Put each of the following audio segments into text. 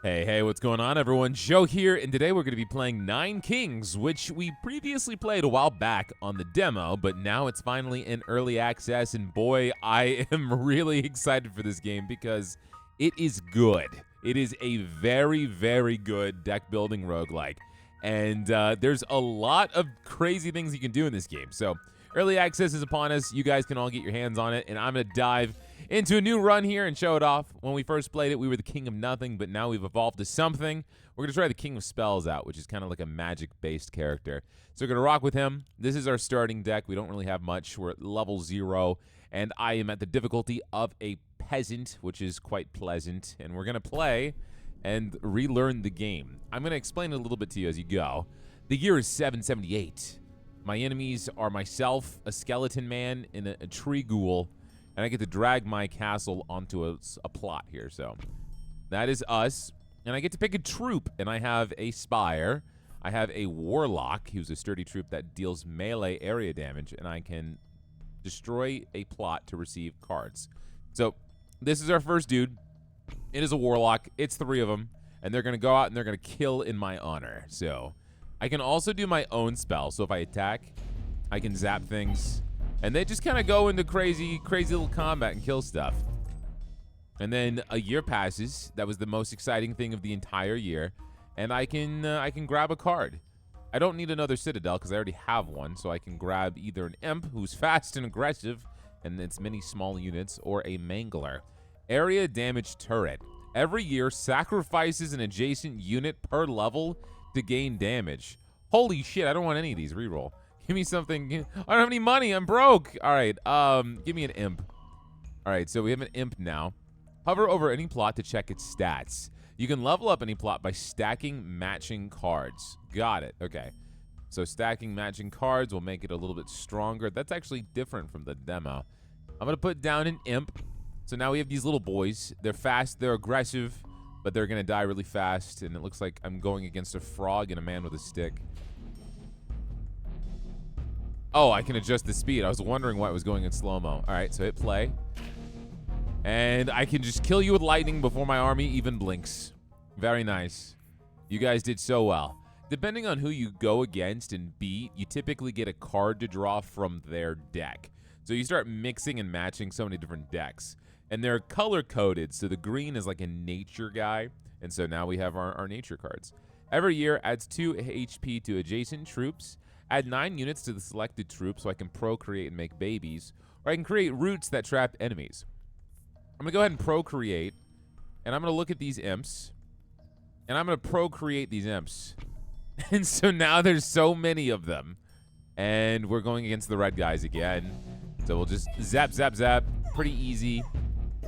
Hey, what's going on, everyone? Joe here, and today we're going to be playing 9Kings, which we previously played a while back on the demo, but now it's finally in early access, and boy, I am really excited for this game because it is good. It is a very, very good deck-building roguelike, and there's a lot of crazy things you can do in this game. So early access is upon us. You guys can all get your hands on it, and I'm going to dive into a new run here and show it off. When we first played it, we were the king of nothing, but now we've evolved to something. We're going to try the king of spells out, which is kind of like a magic-based character. So we're going to rock with him. This is our starting deck. We don't really have much. We're at level 0, and I am at the difficulty of a peasant, which is quite pleasant. And we're going to play and relearn the game. I'm going to explain it a little bit to you as you go. The year is 778. My enemies are myself, a skeleton man, and a tree ghoul. And I get to drag my castle onto a plot here. So that is us. And I get to pick a troop. And I have a spire. I have a warlock, who's a sturdy troop that deals melee area damage. And I can destroy a plot to receive cards. So this is our first dude. It is a warlock. It's 3 of them. And they're going to go out and they're going to kill in my honor. So I can also do my own spell. So if I attack, I can zap things. And they just kind of go into crazy little combat and kill stuff. And then a year passes. That was the most exciting thing of the entire year. And I can grab a card. I don't need another citadel because I already have one. So I can grab either an imp who's fast and aggressive, and it's many small units, or a mangler. Area damage turret. Every year sacrifices an adjacent unit per level to gain damage. Holy shit, I don't want any of these. Reroll. Give me something. I don't have any money. I'm broke. All right. Give me an imp. All right. So we have an imp now. Hover over any plot to check its stats. You can level up any plot by stacking matching cards. Got it. Okay. So stacking matching cards will make it a little bit stronger. That's actually different from the demo. I'm going to put down an imp. So now we have these little boys. They're fast. They're aggressive, but they're going to die really fast. And it looks like I'm going against a frog and a man with a stick. Oh, I can adjust the speed. I was wondering why it was going in slow-mo. All right, so hit play. And I can just kill you with lightning before my army even blinks. Very nice. You guys did so well. Depending on who you go against and beat, you typically get a card to draw from their deck. So you start mixing and matching so many different decks. And they're color-coded, so the green is like a nature guy. And so now we have our nature cards. Every year adds 2 HP to adjacent troops. Add 9 units to the selected troop so I can procreate and make babies. Or I can create roots that trap enemies. I'm going to go ahead and procreate. And I'm going to look at these imps. And I'm going to procreate these imps. And so now there's so many of them. And we're going against the red guys again. So we'll just zap, zap, zap. Pretty easy.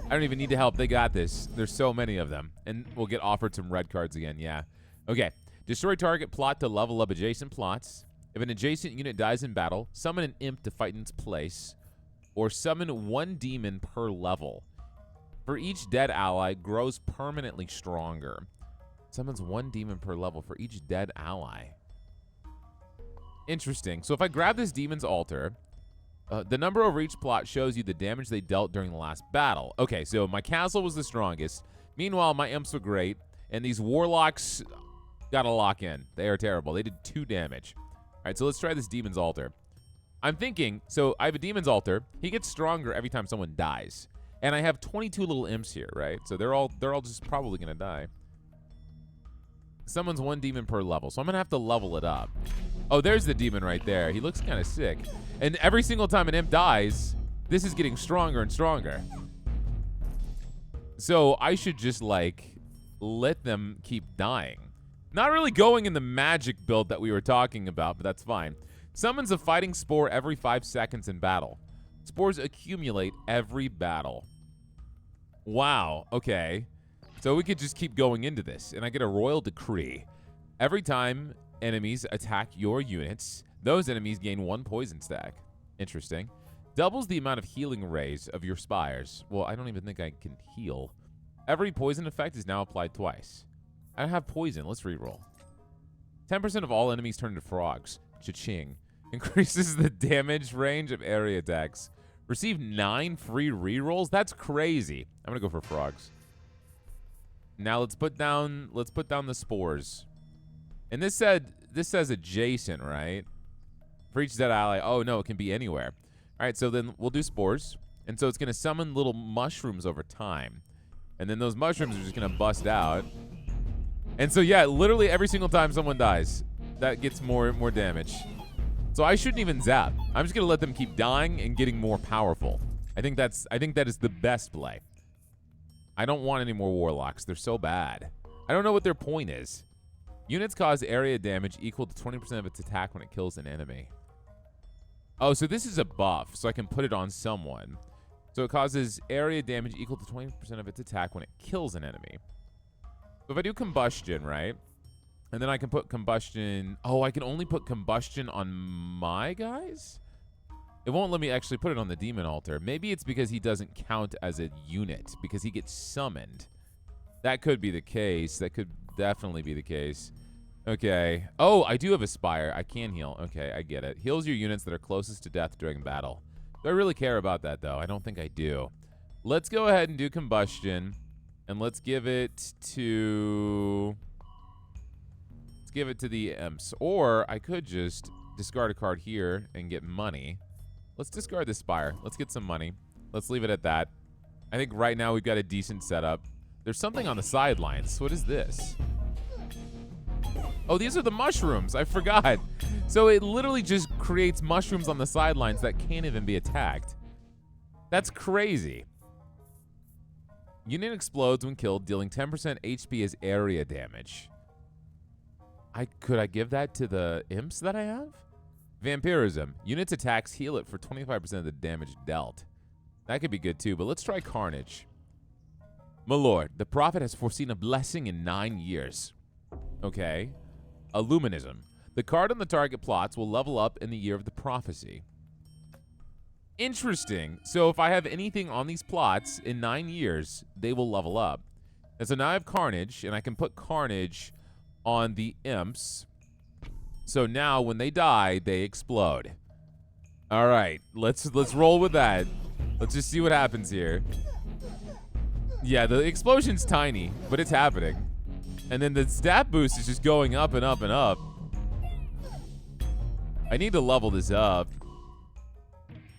I don't even need to help. They got this. There's so many of them. And we'll get offered some red cards again. Yeah. Okay. Destroy target plot to level up adjacent plots. If an adjacent unit dies in battle, summon an imp to fight in its place, or summon 1 demon per level. For each dead ally, grows permanently stronger. Summons 1 demon per level for each dead ally. Interesting. So if I grab this demon's altar, the number over each plot shows you the damage they dealt during the last battle. Okay, so my castle was the strongest. Meanwhile, my imps were great, and these warlocks got to lock in. They are terrible. They did 2 damage. All right, so let's try this demon's altar. I'm thinking, so I have a demon's altar. He gets stronger every time someone dies. And I have 22 little imps here, right? So they're all just probably going to die. Summons 1 demon per level. So I'm going to have to level it up. Oh, there's the demon right there. He looks kind of sick. And every single time an imp dies, this is getting stronger and stronger. So I should just, like, let them keep dying. Not really going in the magic build that we were talking about, but that's fine. Summons a fighting spore every 5 seconds in battle. Spores accumulate every battle. Wow, okay. So we could just keep going into this. And I get a royal decree. Every time enemies attack your units, those enemies gain 1 poison stack. Interesting. Doubles the amount of healing rays of your spires. Well, I don't even think I can heal. Every poison effect is now applied twice. I don't have poison. Let's reroll. 10% of all enemies turn into frogs. Cha-ching. Increases the damage range of area attacks. Receive 9 free rerolls? That's crazy. I'm going to go for frogs. Now let's put down the spores. And this says adjacent, right? For each dead ally. Oh no, it can be anywhere. All right, so then we'll do spores. And so it's going to summon little mushrooms over time. And then those mushrooms are just going to bust out. And so yeah, literally every single time someone dies, that gets more damage. So I shouldn't even zap. I'm just going to let them keep dying and getting more powerful. I think that is the best play. I don't want any more warlocks. They're so bad. I don't know what their point is. Units cause area damage equal to 20% of its attack when it kills an enemy. Oh, so this is a buff, so I can put it on someone. So it causes area damage equal to 20% of its attack when it kills an enemy. So if I do combustion, right? And then I can put combustion. Oh, I can only put combustion on my guys? It won't let me actually put it on the demon altar. Maybe it's because he doesn't count as a unit because he gets summoned. That could be the case. That could definitely be the case. Okay. Oh, I do have a Spire. I can heal. Okay, I get it. Heals your units that are closest to death during battle. Do I really care about that, though? I don't think I do. Let's go ahead and do combustion. And let's give it to... Let's give it to the imps. Or I could just discard a card here and get money. Let's discard the Spire. Let's get some money. Let's leave it at that. I think right now we've got a decent setup. There's something on the sidelines. What is this? Oh, these are the mushrooms. I forgot. So it literally just creates mushrooms on the sidelines that can't even be attacked. That's crazy. Unit explodes when killed, dealing 10% HP as area damage. Could I give that to the imps that I have? Vampirism. Units attacks heal it for 25% of the damage dealt. That could be good too, but let's try Carnage. My lord, the prophet has foreseen a blessing in 9 years. Okay. Illuminism. The card on the target plots will level up in the year of the prophecy. Interesting. So if I have anything on these plots in 9 years, they will level up. And so now I have Carnage, and I can put Carnage on the imps. So now when they die, they explode. All right, let's roll with that. Let's just see what happens here. Yeah, the explosion's tiny, but it's happening. And then the stat boost is just going up and up and up. I need to level this up.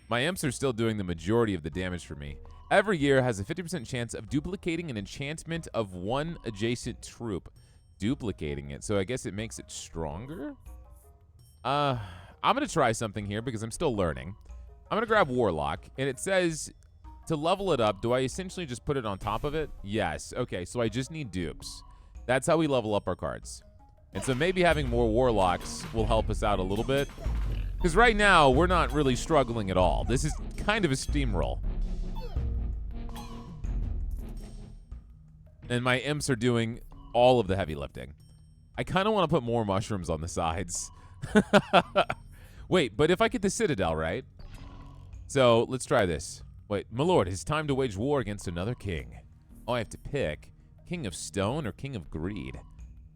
My imps are still doing the majority of the damage for me. Every year has a 50% chance of duplicating an enchantment of one adjacent troop. Duplicating it, so I guess it makes it stronger? I'm going to try something here because I'm still learning. I'm going to grab Warlock, and it says to level it up, do I essentially just put it on top of it? Yes. Okay, so I just need dupes. That's how we level up our cards. And so maybe having more Warlocks will help us out a little bit. Because right now, we're not really struggling at all. This is kind of a steamroll. And my imps are doing all of the heavy lifting. I kind of want to put more mushrooms on the sides. Wait, but if I get the Citadel, right? So let's try this. Wait, my lord, it's time to wage war against another king. Oh, I have to pick. King of Stone or King of Greed?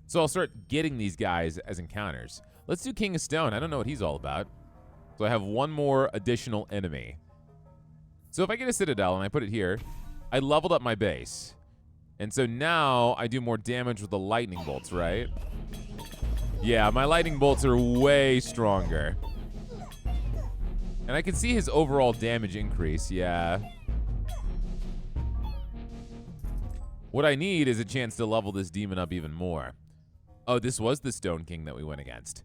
So I'll start getting these guys as encounters. Let's do King of Stone. I don't know what he's all about. So I have one more additional enemy. So if I get a Citadel and I put it here, I leveled up my base. And so now I do more damage with the lightning bolts, right? Yeah, my lightning bolts are way stronger. And I can see his overall damage increase, yeah. What I need is a chance to level this demon up even more. Oh, this was the Stone King that we went against.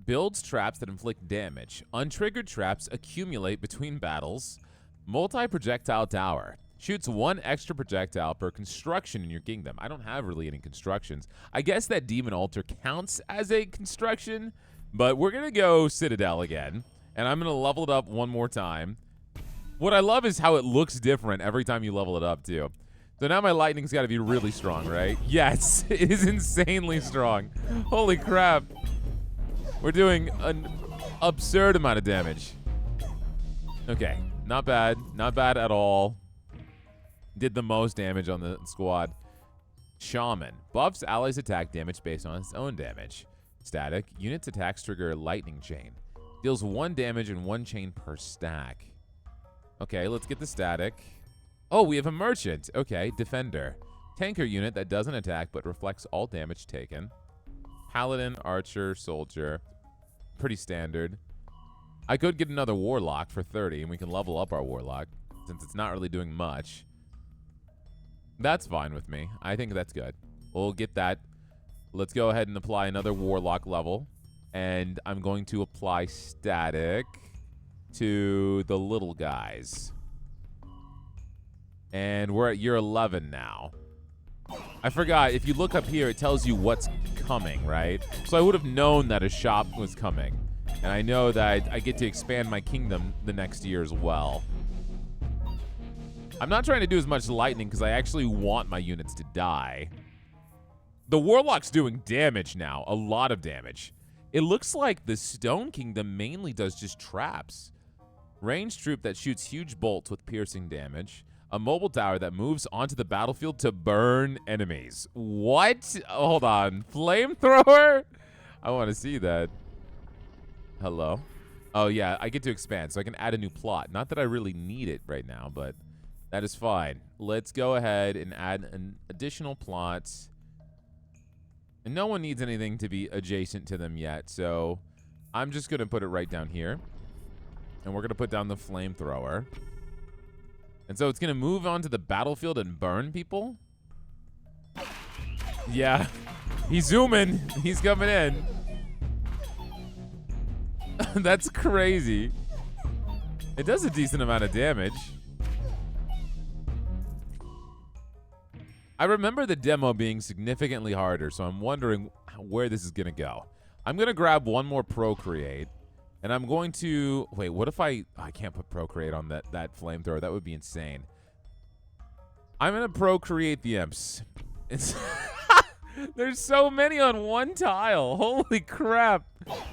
Builds traps that inflict damage. Untriggered traps accumulate between battles. Multi-projectile tower. Shoots one extra projectile per construction in your kingdom. I don't have really any constructions. I guess that demon altar counts as a construction, but we're going to go Citadel again, and I'm going to level it up one more time. What I love is how it looks different every time you level it up, too. So now my lightning's got to be really strong, right? Yes, it is insanely strong. Holy crap. We're doing an absurd amount of damage. Okay, not bad. Not bad at all. Did the most damage on the squad. Shaman. Buffs allies' attack damage based on its own damage. Static. Units' attacks trigger lightning chain. Deals 1 damage and 1 chain per stack. Okay, let's get the static. Oh, we have a merchant. Okay, defender. Tanker unit that doesn't attack but reflects all damage taken. Paladin, archer, soldier. Pretty standard. I could get another warlock for 30, and we can level up our warlock since it's not really doing much. That's fine with me. I think that's good. We'll get that. Let's go ahead and apply another warlock level. And I'm going to apply static to the little guys. And we're at year 11 now. I forgot, if you look up here, it tells you what's coming, right? So I would have known that a shop was coming. And I know that I get to expand my kingdom the next year as well. I'm not trying to do as much lightning because I actually want my units to die. The warlock's doing damage now, a lot of damage. It looks like the Stone Kingdom mainly does just traps. Ranged troop that shoots huge bolts with piercing damage. A mobile tower that moves onto the battlefield to burn enemies. What? Hold on. Flamethrower? I want to see that. Hello? Oh, yeah. I get to expand, so I can add a new plot. Not that I really need it right now, but that is fine. Let's go ahead and add an additional plot. And no one needs anything to be adjacent to them yet, so I'm just going to put it right down here. And we're going to put down the flamethrower. And so it's going to move onto the battlefield and burn people? Yeah. He's zooming. He's coming in. That's crazy. It does a decent amount of damage. I remember the demo being significantly harder, so I'm wondering where this is going to go. I'm going to grab one more Procreate. And I'm going to... Wait, what if I can't put Procreate on that flamethrower. That would be insane. I'm going to Procreate the imps. There's so many on one tile. Holy crap.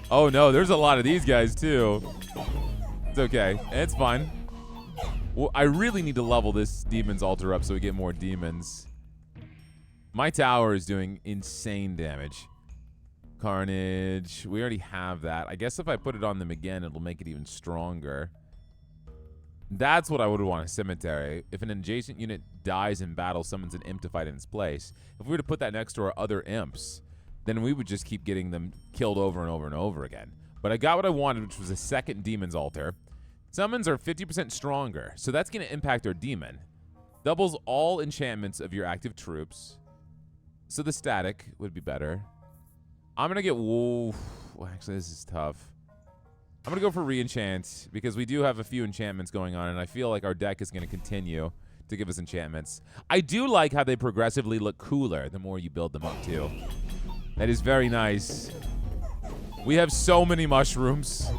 Oh, no. There's a lot of these guys, too. It's okay. It's fine. Well, I really need to level this demon's altar up so we get more demons. My tower is doing insane damage. Carnage. We already have that. I guess if I put it on them again, it'll make it even stronger. That's what I would want, a cemetery. If an adjacent unit dies in battle, summons an imp to fight in its place. If we were to put that next to our other imps, then we would just keep getting them killed over and over and over again. But I got what I wanted, which was a second demon's altar. Summons are 50% stronger, so that's going to impact our demon. Doubles all enchantments of your active troops. So the static would be better. I'm going to get... Whoa. Well, actually, this is tough. I'm going to go for re-enchant because we do have a few enchantments going on, and I feel like our deck is going to continue to give us enchantments. I do like how they progressively look cooler the more you build them up, too. That is very nice. We have so many mushrooms.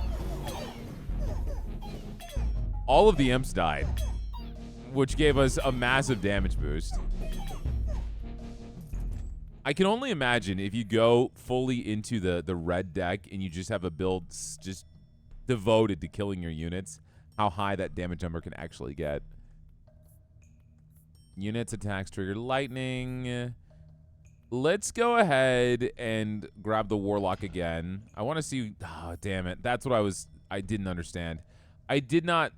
All of the imps died, which gave us a massive damage boost. I can only imagine if you go fully into the red deck and you just have a build just devoted to killing your units, how high that damage number can actually get. Units attacks trigger lightning. Let's go ahead and grab the warlock again. I want to see... Oh, damn it. That's what I didn't understand. I did not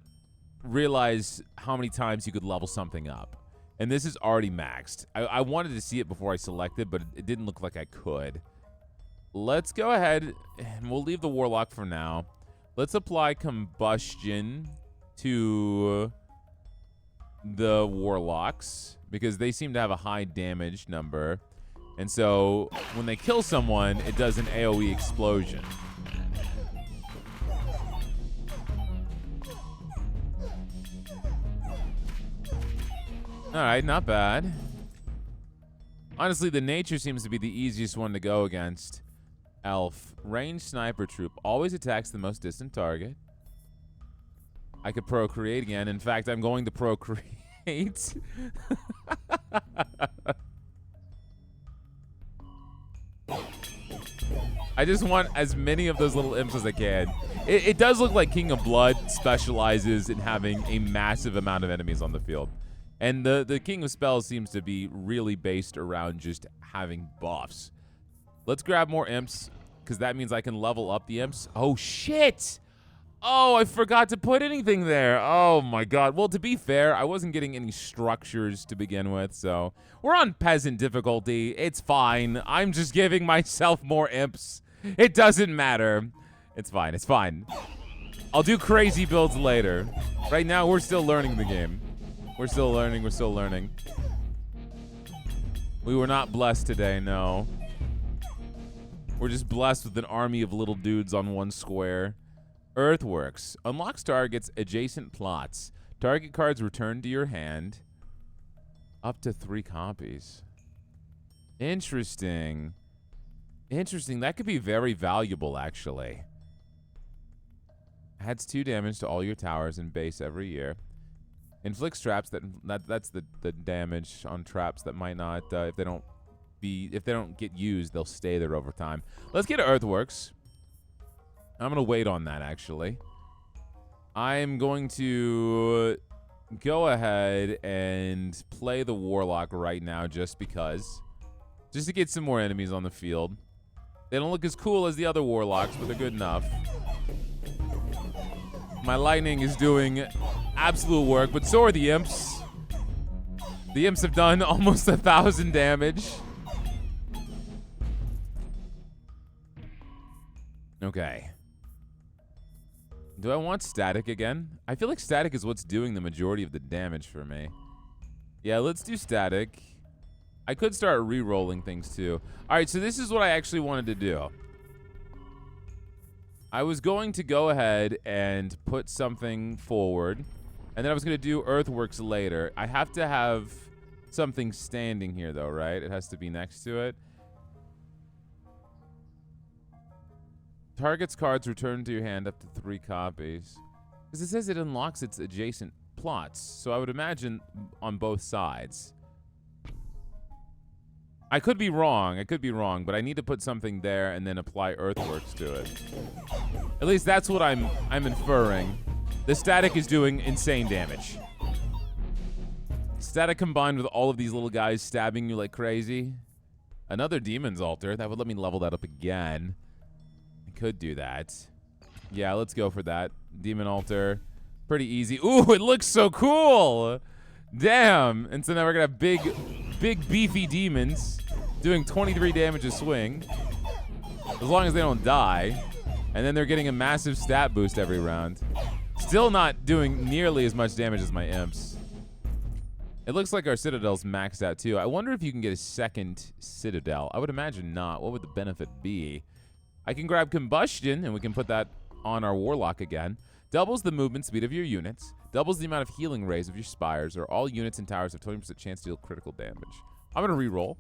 realize how many times you could level something up. And this is already maxed. I wanted to see it before I selected, but it didn't look like I could. Let's go ahead, and we'll leave the warlock for now. Let's apply combustion to the warlocks, because they seem to have a high damage number. And so when they kill someone, it does an AoE explosion. All right, not bad. Honestly, the nature seems to be the easiest one to go against. Elf. Ranged sniper troop. Always attacks the most distant target. I could procreate again. In fact, I'm going to procreate. I just want as many of those little imps as I can. It does look like King of Blood specializes in having a massive amount of enemies on the field. And the King of Spells seems to be really based around just having buffs. Let's grab more imps, because that means I can level up the imps. Oh, shit! Oh, I forgot to put anything there. Oh my god. Well, to be fair, I wasn't getting any structures to begin with, so we're on peasant difficulty. It's fine. I'm just giving myself more imps. It doesn't matter. It's fine. It's fine. I'll do crazy builds later. Right now, we're still learning the game. We're still learning. We're still learning. We were not blessed today, no. We're just blessed with an army of little dudes on one square. Earthworks. Unlocks targets adjacent plots. Target cards returned to your hand. Up to 3 copies. Interesting. Interesting. That could be very valuable, actually. Adds 2 damage to all your towers and base every year. Inflicts traps that's the damage on traps that might not if they don't get used, they'll stay there over time. Let's get to Earthworks. I'm going to wait on that, actually. I'm going to go ahead and play the Warlock right now just because. Just to get some more enemies on the field. They don't look as cool as the other Warlocks, but they're good enough. My Lightning is doing absolute work, but so are the Imps. The Imps have done almost 1,000 damage. Okay. Do I want static again? I feel like static is what's doing the majority of the damage for me. Yeah, let's do static. I could start re-rolling things too. All right, so this is what I actually wanted to do. I was going to go ahead and put something forward, and then I was going to do Earthworks later. I have to have something standing here, though, right? It has to be next to it. Target's cards returned to your hand up to 3 copies. Because it says it unlocks its adjacent plots, so I would imagine on both sides. I could be wrong, but I need to put something there and then apply Earthworks to it. At least that's what I'm inferring. The static is doing insane damage. Static combined with all of these little guys stabbing you like crazy. Another Demon's Altar. That would let me level that up again. I could do that. Yeah, let's go for that. Demon Altar. Pretty easy. Ooh, it looks so cool! Damn! And so now we're gonna have big beefy demons doing 23 damage a swing. As long as they don't die. And then they're getting a massive stat boost every round. Still not doing nearly as much damage as my imps. It looks like our Citadel's maxed out too. I wonder if you can get a second Citadel. I would imagine not. What would the benefit be? I can grab Combustion, and we can put that on our Warlock again. Doubles the movement speed of your units. Doubles the amount of healing rays of your spires, or all units and towers have 20% chance to deal critical damage. I'm going to reroll.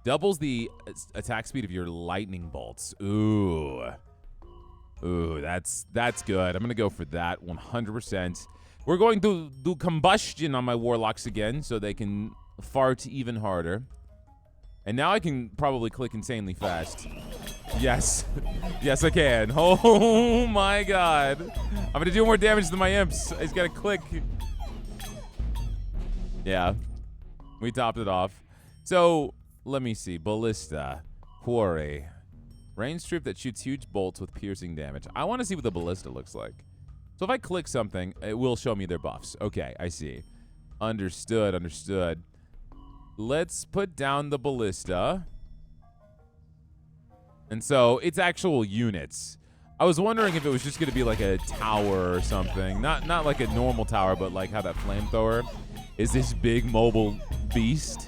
Doubles the attack speed of your lightning bolts. Ooh. Ooh, that's good. I'm going to go for that 100%. We're going to do Combustion on my Warlocks again, so they can fart even harder. And now I can probably click insanely fast. Yes. Yes, I can. Oh, my God. I'm going to do more damage than my imps. I just got to click. Yeah. We topped it off. So, let me see. Ballista. Quarry. Range strip that shoots huge bolts with piercing damage. I want to see what the Ballista looks like. So if I click something, it will show me their buffs. Okay, I see. Understood, understood. Let's put down the Ballista. And so, it's actual units. I was wondering if it was just going to be like a tower or something. Not like a normal tower, but like how that flamethrower is this big mobile beast.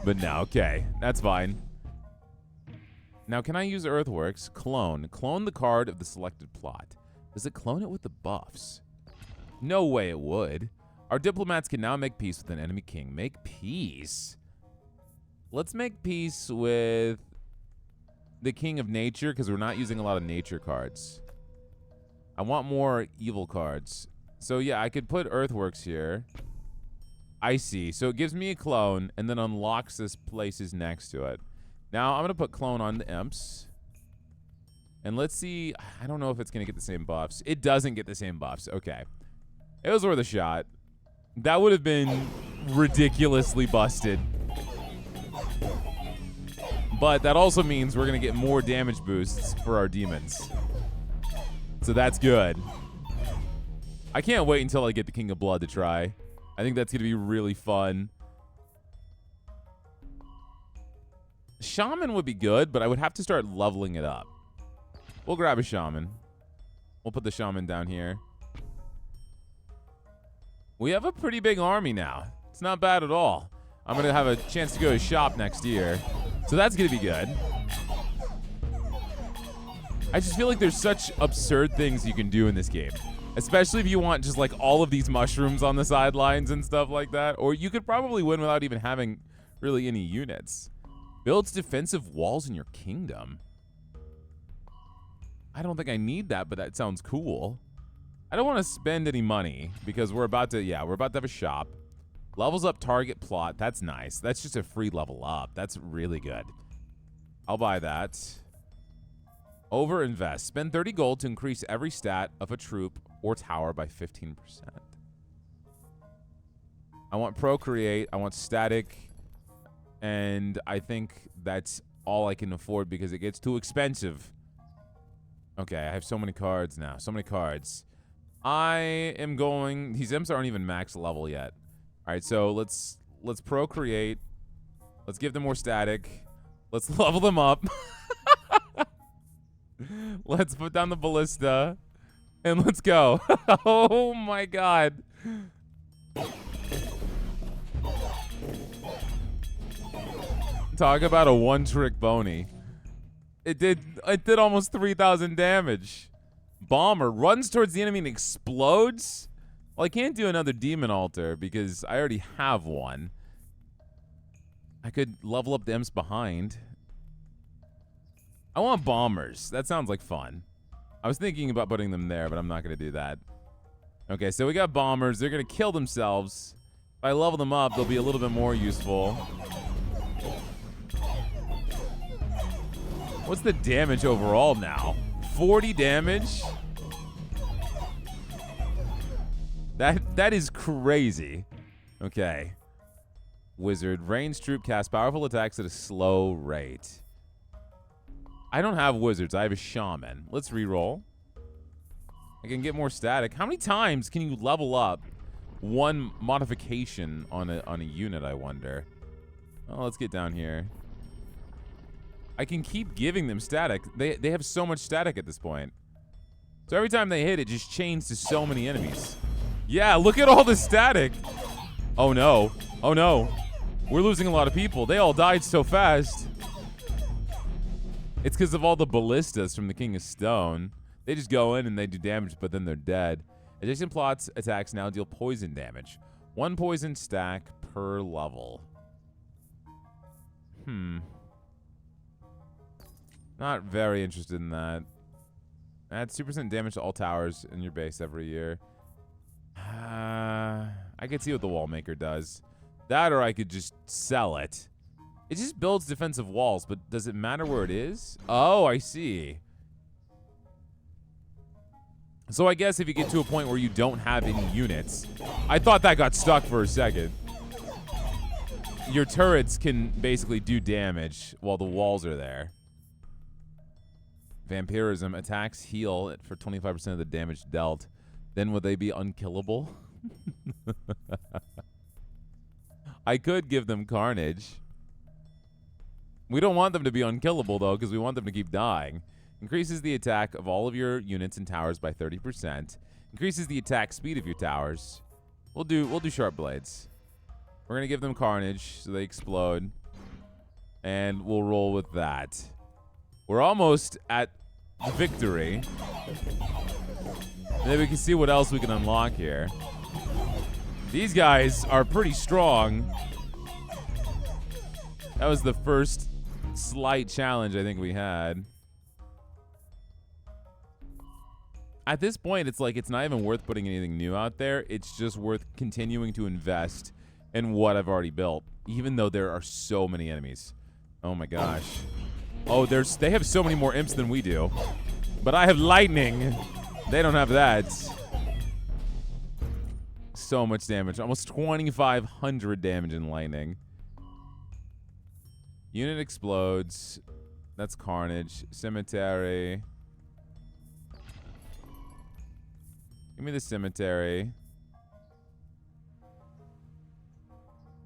But no, okay. That's fine. Now, can I use Earthworks? Clone. Clone the card of the selected plot. Does it clone it with the buffs? No way it would. Our diplomats can now make peace with an enemy king. Make peace? Let's make peace with the King of Nature, because we're not using a lot of nature cards. I want more evil cards. So yeah, I could put Earthworks here. I see. So it gives me a clone, and then unlocks this places next to it. Now I'm going to put clone on the imps. And let's see. I don't know if it's going to get the same buffs. It doesn't get the same buffs. Okay. It was worth a shot. That would have been ridiculously busted. But that also means we're going to get more damage boosts for our demons. So that's good. I can't wait until I get the King of Blood to try. I think that's going to be really fun. Shaman would be good, but I would have to start leveling it up. We'll grab a Shaman. We'll put the Shaman down here. We have a pretty big army now. It's not bad at all. I'm going to have a chance to go to shop next year. So that's going to be good. I just feel like there's such absurd things you can do in this game. Especially if you want just like all of these mushrooms on the sidelines and stuff like that. Or you could probably win without even having really any units. Builds defensive walls in your kingdom. I don't think I need that, but that sounds cool. I don't want to spend any money because we're about to, we're about to have a shop. Levels up target plot. That's nice. That's just a free level up. That's really good. I'll buy that. Overinvest. Spend 30 gold to increase every stat of a troop or tower by 15%. I want procreate. I want static. And I think that's all I can afford because it gets too expensive. Okay, I have so many cards now. So many cards. I am going... These imps aren't even max level yet. All right, so let's procreate. Let's give them more static. Let's level them up. Let's put down the ballista. And let's go. Oh, my God. Talk about a one-trick bony. It did almost 3,000 damage. Bomber runs towards the enemy and explodes. Well, I can't do another demon altar because I already have one. I could level up the imps behind. I want bombers. That sounds like fun. I was thinking about putting them there, but I'm not going to do that. Okay, so we got bombers. They're going to kill themselves. If I level them up, they'll be a little bit more useful. What's the damage overall now? 40 damage? That is crazy. Okay. Wizard. Ranged troop casts powerful attacks at a slow rate. I don't have wizards. I have a shaman. Let's reroll. I can get more static. How many times can you level up one modification on a unit, I wonder? Oh, let's get down here. I can keep giving them static. They have so much static at this point. So every time they hit, it just chains to so many enemies. Yeah, look at all the static. Oh, no. Oh, no. We're losing a lot of people. They all died so fast. It's because of all the ballistas from the King of Stone. They just go in and they do damage, but then they're dead. Adjacent plots attacks now deal poison damage. 1 poison stack per level. Not very interested in that. Add 2% damage to all towers in your base every year. I could see what the Wallmaker does. That or I could just sell it. It just builds defensive walls, but does it matter where it is? Oh, I see. So I guess if you get to a point where you don't have any units. I thought that got stuck for a second. Your turrets can basically do damage while the walls are there. Vampirism. Attacks heal for 25% of the damage dealt. Then would they be unkillable? I could give them carnage. We don't want them to be unkillable, though, because we want them to keep dying. Increases the attack of all of your units and towers by 30%. Increases the attack speed of your towers. We'll do sharp blades. We're going to give them carnage so they explode. And we'll roll with that. We're almost at victory. And then we can see what else we can unlock here. These guys are pretty strong. That was the first slight challenge I think we had. At this point, it's like it's not even worth putting anything new out there. It's just worth continuing to invest in what I've already built, even though there are so many enemies. Oh my gosh. Oh, they have so many more imps than we do. But I have lightning. They don't have that. So much damage. Almost 2,500 damage in lightning. Unit explodes. That's carnage. Cemetery. Give me the cemetery.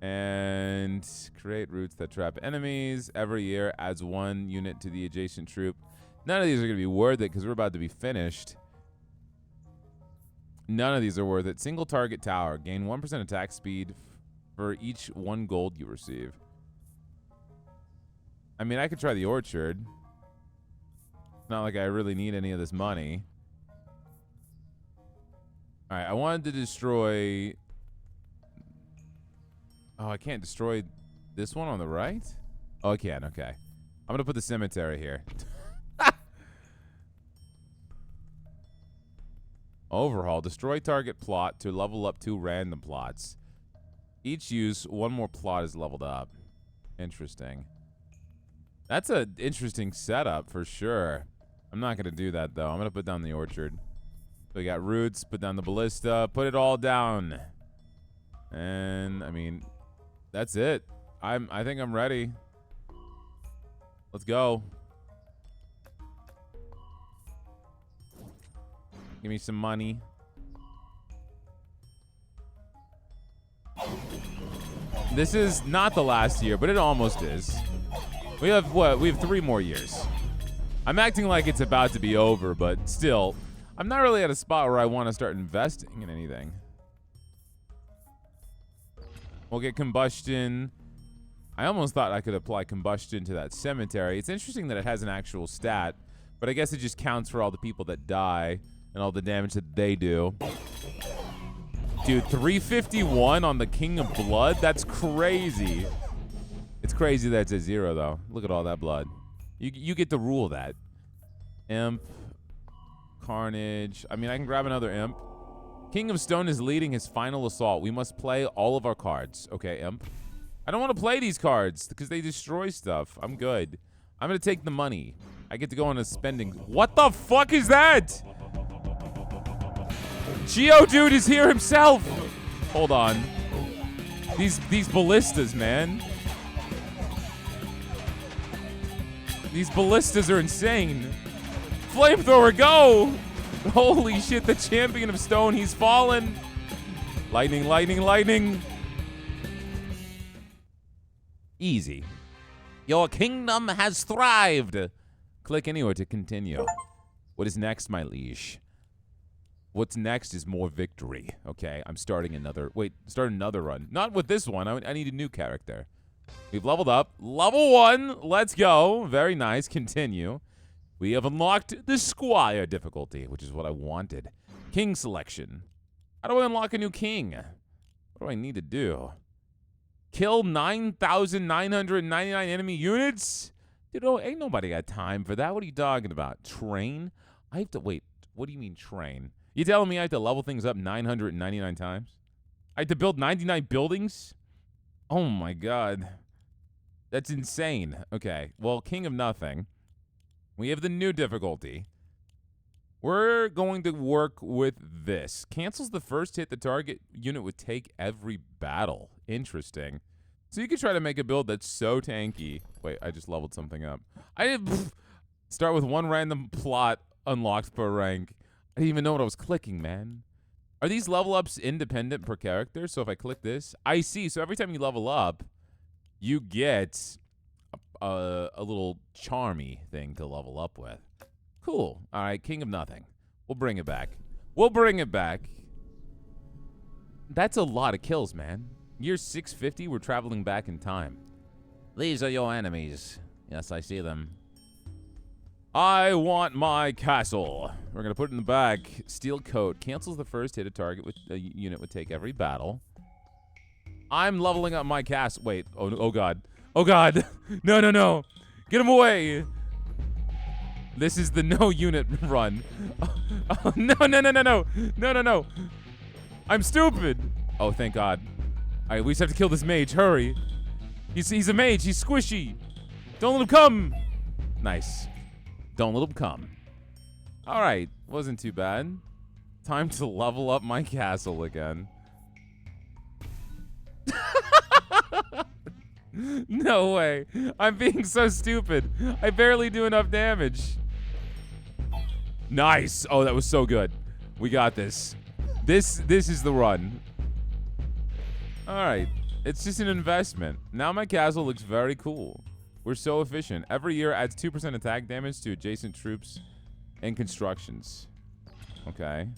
And create routes that trap enemies. Every year adds 1 unit to the adjacent troop. None of these are going to be worth it because we're about to be finished. None of these are worth it. Single target tower. Gain 1% attack speed for each 1 gold you receive. I mean, I could try the orchard. It's not like I really need any of this money. All right, I wanted to destroy... Oh, I can't destroy this one on the right? Oh, I can. Okay. I'm going to put the cemetery here. Overhaul. Destroy target plot to level up 2 random plots. Each use 1 more plot is leveled up. Interesting. That's an interesting setup for sure. I'm not going to do that, though. I'm going to put down the orchard. So we got roots. Put down the ballista. Put it all down. And, I mean... That's it. I think I'm ready. Let's go. Give me some money. This is not the last year, but it almost is. We have what? We have 3 more years. I'm acting like it's about to be over, but still, I'm not really at a spot where I want to start investing in anything. We'll get combustion. I almost thought I could apply combustion to that cemetery. It's interesting that it has an actual stat, but I guess it just counts for all the people that die and all the damage that they do. Dude, 351 on the King of Blood? That's crazy. It's crazy that it's a 0, though. Look at all that blood. You get to rule that. Imp. Carnage. I mean, I can grab another Imp. King of Stone is leading his final assault. We must play all of our cards. Okay, Imp. I don't want to play these cards because they destroy stuff. I'm good. I'm going to take the money. I get to go on a spending. What the fuck is that? Geodude is here himself. Hold on. These ballistas, man. These ballistas are insane. Flamethrower, go! Holy shit, the champion of stone, he's fallen. Lightning, lightning, lightning. Easy. Your kingdom has thrived. Click anywhere to continue. What is next, my liege? What's next is more victory. Okay, I'm starting another. Wait, start another run. Not with this one. I need a new character. We've leveled up. Level 1. Let's go. Very nice. Continue. We have unlocked the Squire difficulty, which is what I wanted. King selection. How do I unlock a new king? What do I need to do? Kill 9,999 enemy units? Dude, ain't nobody got time for that. What are you talking about? Train? I have to, wait, what do you mean train? You telling me I have to level things up 999 times? I have to build 99 buildings? Oh my god. That's insane. Okay, well, King of Nothing. We have the new difficulty. We're going to work with this. Cancels the first hit the target unit would take every battle. Interesting. So you could try to make a build that's so tanky. Wait, I just leveled something up. I didn't start with 1 random plot unlocked per rank. I didn't even know what I was clicking, man. Are these level ups independent per character? So if I click this, I see. So every time you level up, you get a little charmy thing to level up with. Cool. All right, King of Nothing. We'll bring it back. We'll bring it back. That's a lot of kills, man. Year 650, we're traveling back in time. These are your enemies. Yes, I see them. I want my castle. We're going to put it in the bag. Steel coat. Cancels the first hit a target with a unit would take every battle. I'm leveling up my castle. Wait. Oh God. Oh, God. No, no, no. Get him away. This is the no unit run. Oh, no, no, no, no, no. No, no, no. I'm stupid. Oh, thank God. All right, we just have to kill this mage. Hurry. He's a mage. He's squishy. Don't let him come. Nice. Don't let him come. All right. Wasn't too bad. Time to level up my castle again. No way. I'm being so stupid. I barely do enough damage. Nice. Oh, that was so good. We got this. This is the run. All right. It's just an investment. Now my castle looks very cool. We're so efficient. Every year adds 2% attack damage to adjacent troops and constructions. Okay.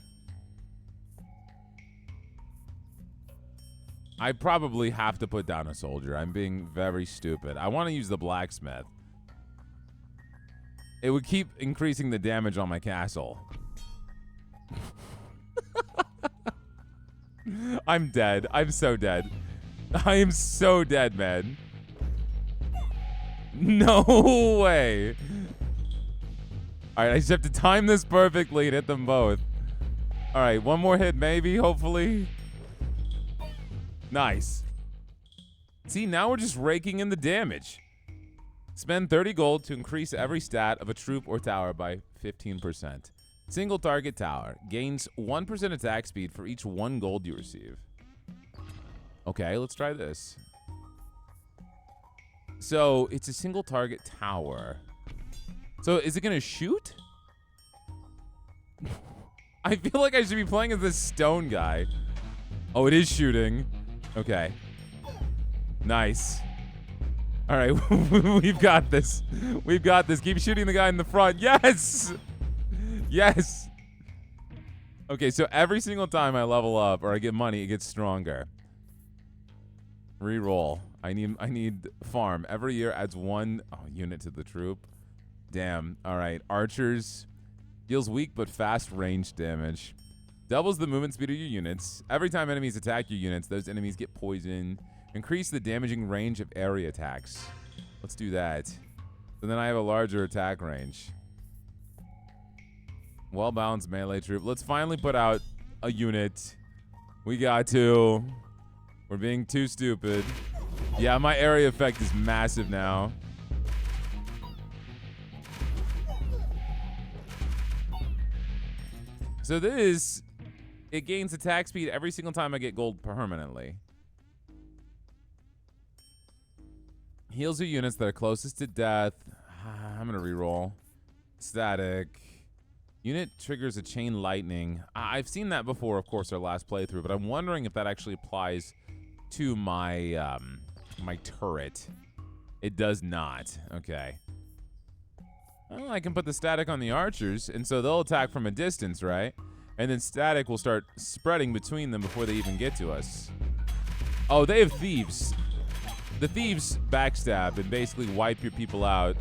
I probably have to put down a soldier. I'm being very stupid. I want to use the blacksmith. It would keep increasing the damage on my castle. I'm dead. I'm so dead. I am so dead, man. No way. All right, I just have to time this perfectly and hit them both. All right, one more hit maybe, hopefully. Nice. See, now we're just raking in the damage. Spend 30 gold to increase every stat of a troop or tower by 15%. Single target tower gains 1% attack speed for each 1 gold you receive. Okay, let's try this. So it's a single target tower. So is it gonna shoot? I feel like I should be playing as this stone guy. Oh, it is shooting. Okay. Nice. All right, we've got this. We've got this. Keep shooting the guy in the front. Yes! Yes! Okay, so every single time I level up or I get money, it gets stronger. Reroll. I need farm. Every year adds 1 unit to the troop. Damn. All right. Archers. Deals weak but fast range damage. Doubles the movement speed of your units. Every time enemies attack your units, those enemies get poisoned. Increase the damaging range of area attacks. Let's do that. And then I have a larger attack range. Well-balanced melee troop. Let's finally put out a unit. We got to. We're being too stupid. Yeah, my area effect is massive now. So this, it gains attack speed every single time I get gold permanently. Heals your units that are closest to death. I'm gonna reroll. Static. Unit triggers a chain lightning. I've seen that before, of course, our last playthrough, but I'm wondering if that actually applies to my my turret. It does not. Okay. Well, I can put the static on the archers, and so they'll attack from a distance, right? And then static will start spreading between them before they even get to us. Oh, they have thieves. The thieves backstab and basically wipe your people out.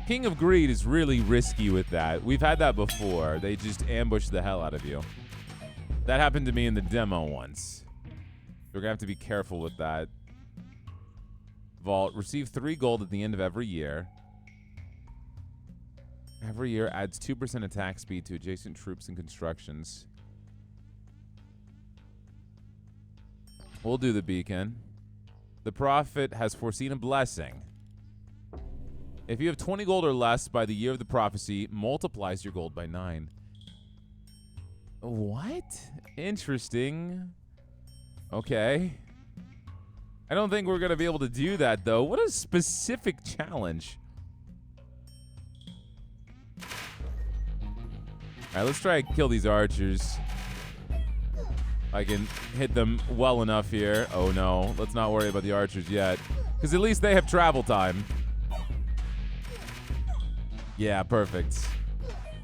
King of Greed is really risky with that. We've had that before. They just ambush the hell out of you. That happened to me in the demo once. We're gonna have to be careful with that. Vault. Receive 3 gold at the end of every year. Every year adds 2% attack speed to adjacent troops and constructions. We'll do the beacon. The prophet has foreseen a blessing. If you have 20 gold or less by the year of the prophecy, multiplies your gold by 9. What? Interesting. Okay. I don't think we're going to be able to do that, though. What a specific challenge. All right, let's try and kill these archers. I can hit them well enough here. Oh, no. Let's not worry about the archers yet, because at least they have travel time. Yeah, perfect.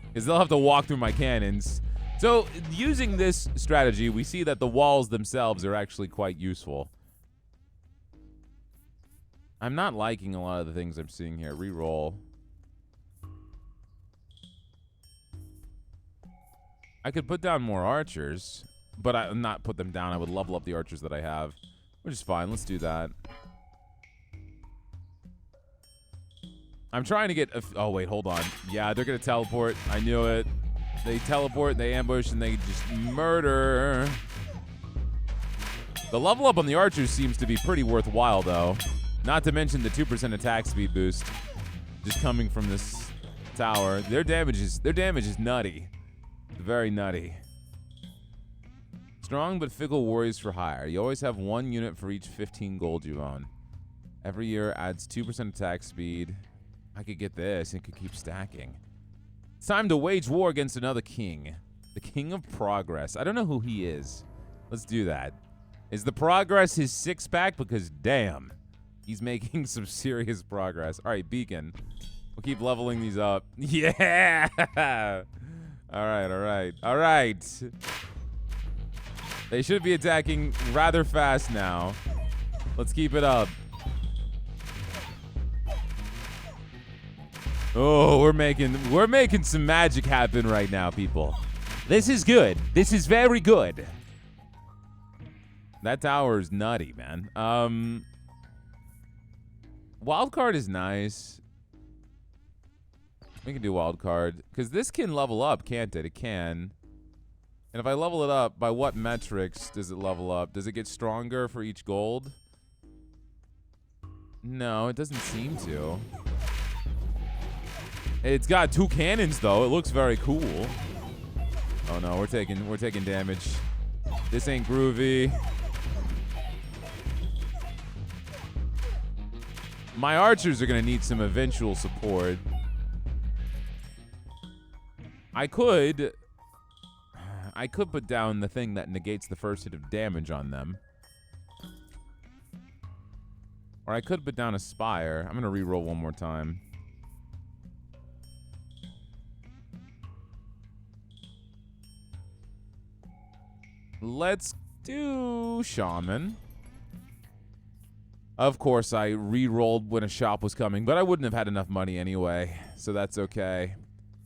Because they'll have to walk through my cannons. So, using this strategy, we see that the walls themselves are actually quite useful. I'm not liking a lot of the things I'm seeing here. Reroll. I could put down more archers, but I not put them down. I would level up the archers that I have, which is fine. Let's do that. I'm trying to get oh, wait, hold on. Yeah, they're going to teleport. I knew it. They teleport, they ambush, and they just murder. The level up on the archers seems to be pretty worthwhile, though. Not to mention the 2% attack speed boost just coming from this tower. Their damage is nutty. Very nutty. Strong but fickle warriors for hire. You always have 1 unit for each 15 gold you own. Every year adds 2% attack speed. I could get this and could keep stacking. It's time to wage war against another king. The King of Progress. I don't know who he is. Let's do that. Is the progress his six-pack? Because, damn, he's making some serious progress. All right, Beacon. We'll keep leveling these up. Yeah! All right, all right, all right. They should be attacking rather fast now. Let's keep it up. Oh, we're making some magic happen right now, people. This is good. This is very good. That tower is nutty, man. Wild card is nice. We can do wild card because this can level up, can't it? It can. And if I level it up, by what metrics does it level up? Does it get stronger for each gold? No, it doesn't seem to. It's got 2 cannons though. It looks very cool. Oh no, we're taking damage. This ain't groovy. My archers are gonna need some eventual support. I could put down the thing that negates the first hit of damage on them. Or I could put down a spire. I'm gonna reroll one more time. Let's do Shaman. Of course, I re-rolled when a shop was coming, but I wouldn't have had enough money anyway, so that's okay.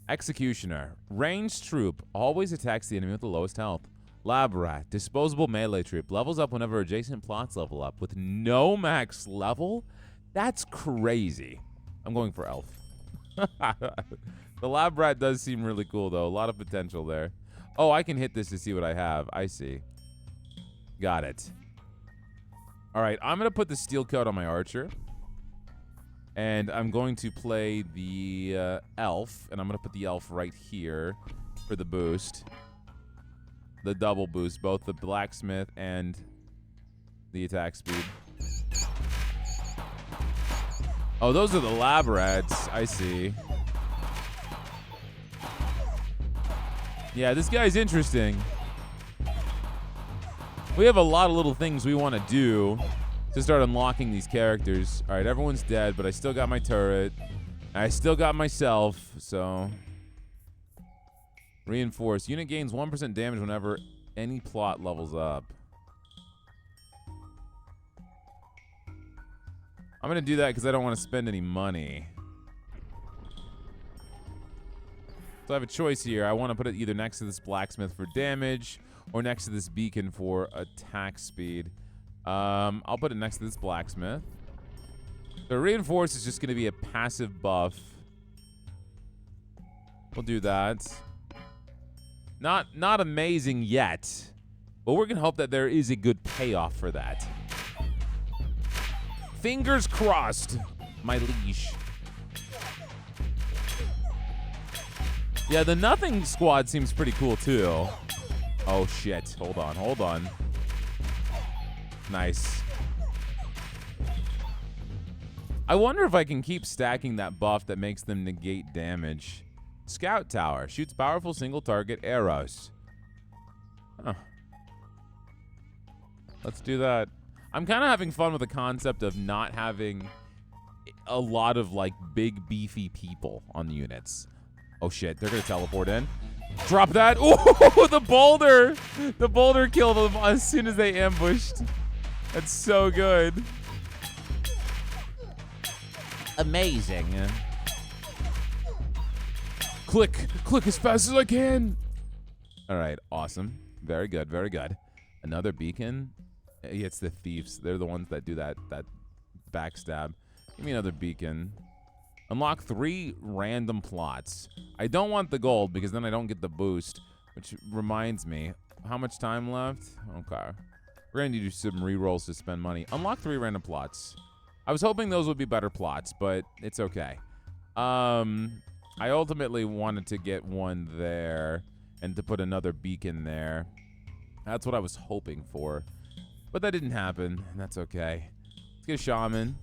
Executioner. Ranged troop. Always attacks the enemy with the lowest health. Lab rat. Disposable melee troop. Levels up whenever adjacent plots level up. With no max level? That's crazy. I'm going for elf. The lab rat does seem really cool, though. A lot of potential there. Oh, I can hit this to see what I have. I see. Got it. All right, I'm going to put the steel coat on my archer. And I'm going to play the elf. And I'm going to put the elf right here for the boost. The double boost, both the blacksmith and the attack speed. Oh, those are the lab rats. I see. Yeah, this guy's interesting. We have a lot of little things we want to do to start unlocking these characters. All right, everyone's dead, but I still got my turret. I still got myself, so... Reinforce. Unit gains 1% damage whenever any plot levels up. I'm going to do that because I don't want to spend any money. So I have a choice here. I want to put it either next to this blacksmith for damage or next to this beacon for attack speed. I'll put it next to this blacksmith. The reinforce is just going to be a passive buff. We'll do that. Not amazing yet, but we're going to hope that there is a good payoff for that. Fingers crossed, my liege. Yeah, the Nothing Squad seems pretty cool, too. Oh, shit. Hold on, hold on. Nice. I wonder if I can keep stacking that buff that makes them negate damage. Scout Tower. Shoots powerful single target arrows. Huh. Let's do that. I'm kind of having fun with the concept of not having a lot of, like, big, beefy people on the units. Oh, shit. They're going to teleport in. Drop that. Oh, the boulder. The boulder killed them as soon as they ambushed. That's so good. Amazing. Click. Click as fast as I can. All right. Awesome. Very good. Very good. Another beacon. It's the thieves. They're the ones that do that backstab. Give me another beacon. Unlock 3 random plots. I don't want the gold because then I don't get the boost, which reminds me, how much time left? Okay. We're going to do some rerolls to spend money. Unlock 3 random plots. I was hoping those would be better plots, but it's okay. I ultimately wanted to get one there and to put another beacon there. That's what I was hoping for. But that didn't happen, and that's okay. Let's get a shaman.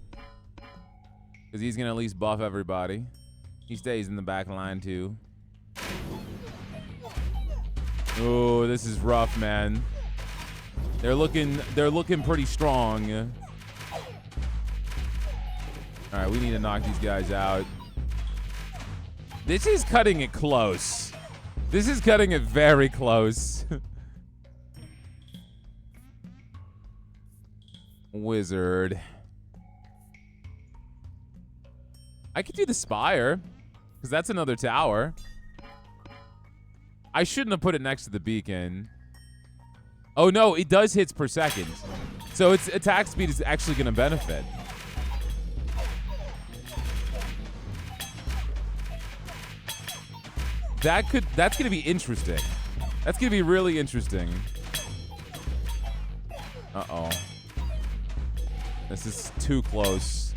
Because he's going to at least buff everybody. He stays in the back line, too. Oh, this is rough, man. They're looking pretty strong. All right, we need to knock these guys out. This is cutting it close. This is cutting it very close. Wizard. I could do the Spire, because that's another tower. I shouldn't have put it next to the beacon. Oh, no, it does hits per second. So its attack speed is actually going to benefit. That's going to be interesting. That's going to be really interesting. Uh-oh. This is too close.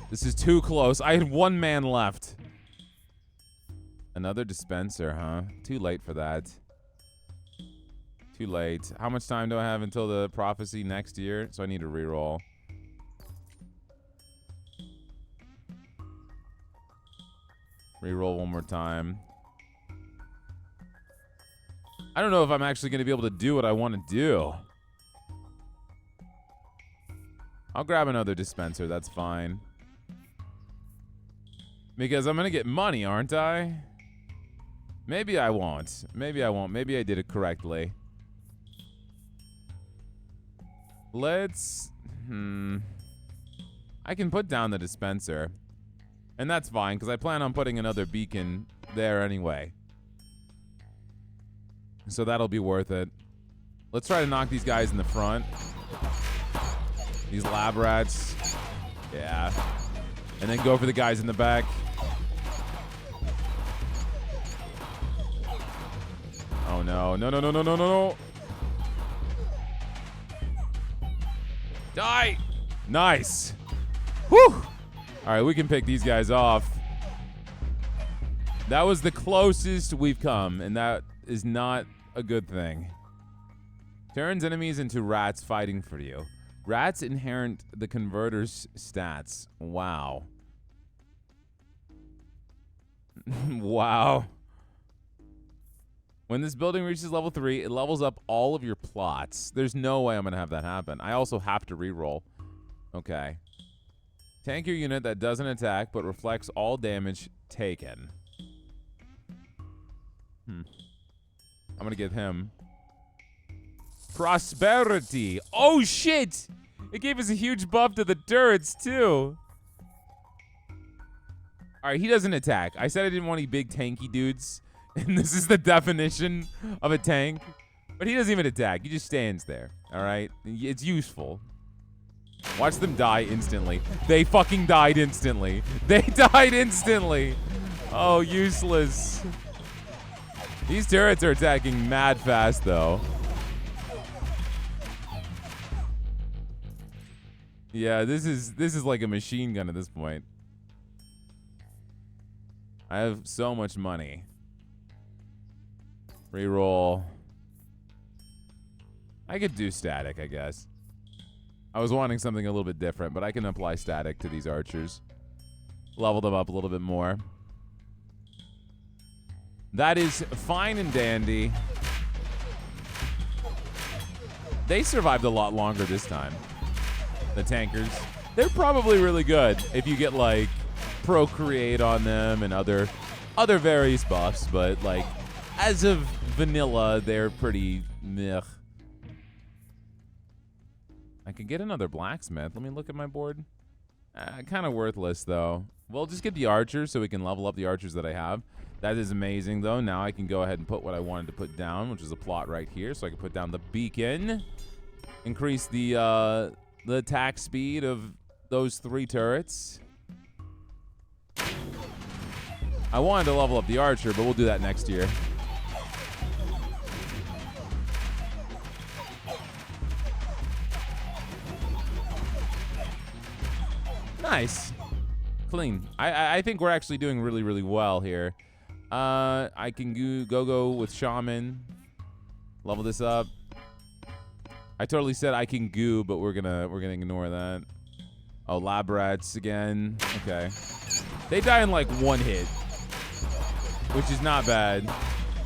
This is too close. I had one man left. Another dispenser, huh? Too late for that. Too late. How much time do I have until the prophecy next year? So I need to reroll. Reroll one more time. I don't know if I'm actually going to be able to do what I want to do. I'll grab another dispenser. That's fine. Because I'm going to get money, aren't I? Maybe I won't. Maybe I won't. Maybe I did it correctly. Let's... I can put down the dispenser. And that's fine, because I plan on putting another beacon there anyway. So that'll be worth it. Let's try to knock these guys in the front. These lab rats. Yeah. And then go for the guys in the back. Oh, no. No, no, no, no, no, no, no. Die! Nice. Whew! All right, we can pick these guys off. That was the closest we've come, and that is not a good thing. Turns enemies into rats fighting for you. Rats inherit the converter's stats. Wow. Wow. When this building reaches level 3, it levels up all of your plots. There's no way I'm going to have that happen. I also have to reroll. Okay. Tank your unit that doesn't attack but reflects all damage taken. I'm going to give him prosperity. Oh, shit! It gave us a huge buff to the turrets, too. All right, he doesn't attack. I said I didn't want any big tanky dudes. And this is the definition of a tank. But he doesn't even attack. He just stands there. All right? It's useful. Watch them die instantly. They fucking died instantly. They died instantly. Oh, useless. These turrets are attacking mad fast, though. Yeah, this is like a machine gun at this point. I have so much money. Reroll. I could do static, I guess. I was wanting something a little bit different, but I can apply static to these archers. Level them up a little bit more. That is fine and dandy. They survived a lot longer this time. The tankers. They're probably really good if you get, like, procreate on them and other various buffs, but, like, as of vanilla, they're pretty meh. I could get another blacksmith. Let me look at my board. Kind of worthless, though. We'll just get the archers so we can level up the archers that I have. That is amazing, though. Now I can go ahead and put what I wanted to put down, which is a plot right here. So I can put down the beacon. Increase the attack speed of those 3 turrets. I wanted to level up the archer, but we'll do that next year. Nice. Clean. I think we're actually doing really, really well here. I can go with Shaman. Level this up. I totally said I can goo, but we're gonna ignore that. Oh, lab rats again. Okay. They die in like 1 hit, which is not bad.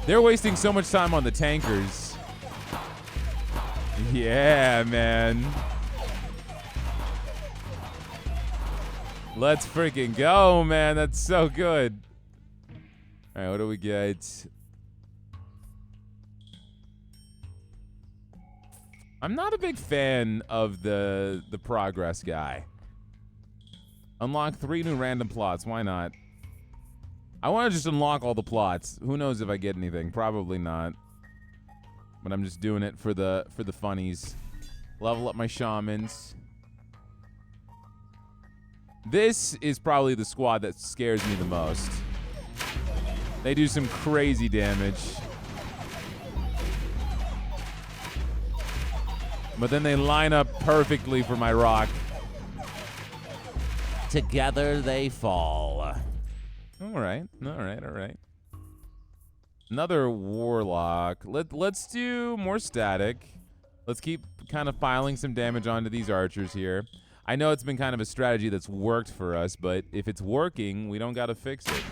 They're wasting so much time on the tankers. Yeah, man. Let's freaking go, man. That's so good. All right, what do we get? I'm not a big fan of the progress guy. Unlock 3 new random plots. Why not? I want to just unlock all the plots. Who knows if I get anything? Probably not. But I'm just doing it for the funnies. Level up my shamans. This is probably the squad that scares me the most. They do some crazy damage. But then they line up perfectly for my rock. Together they fall. All right. Another warlock. Let's do more static. Let's keep kind of piling some damage onto these archers here. I know it's been kind of a strategy that's worked for us, but if it's working, we don't got to fix it.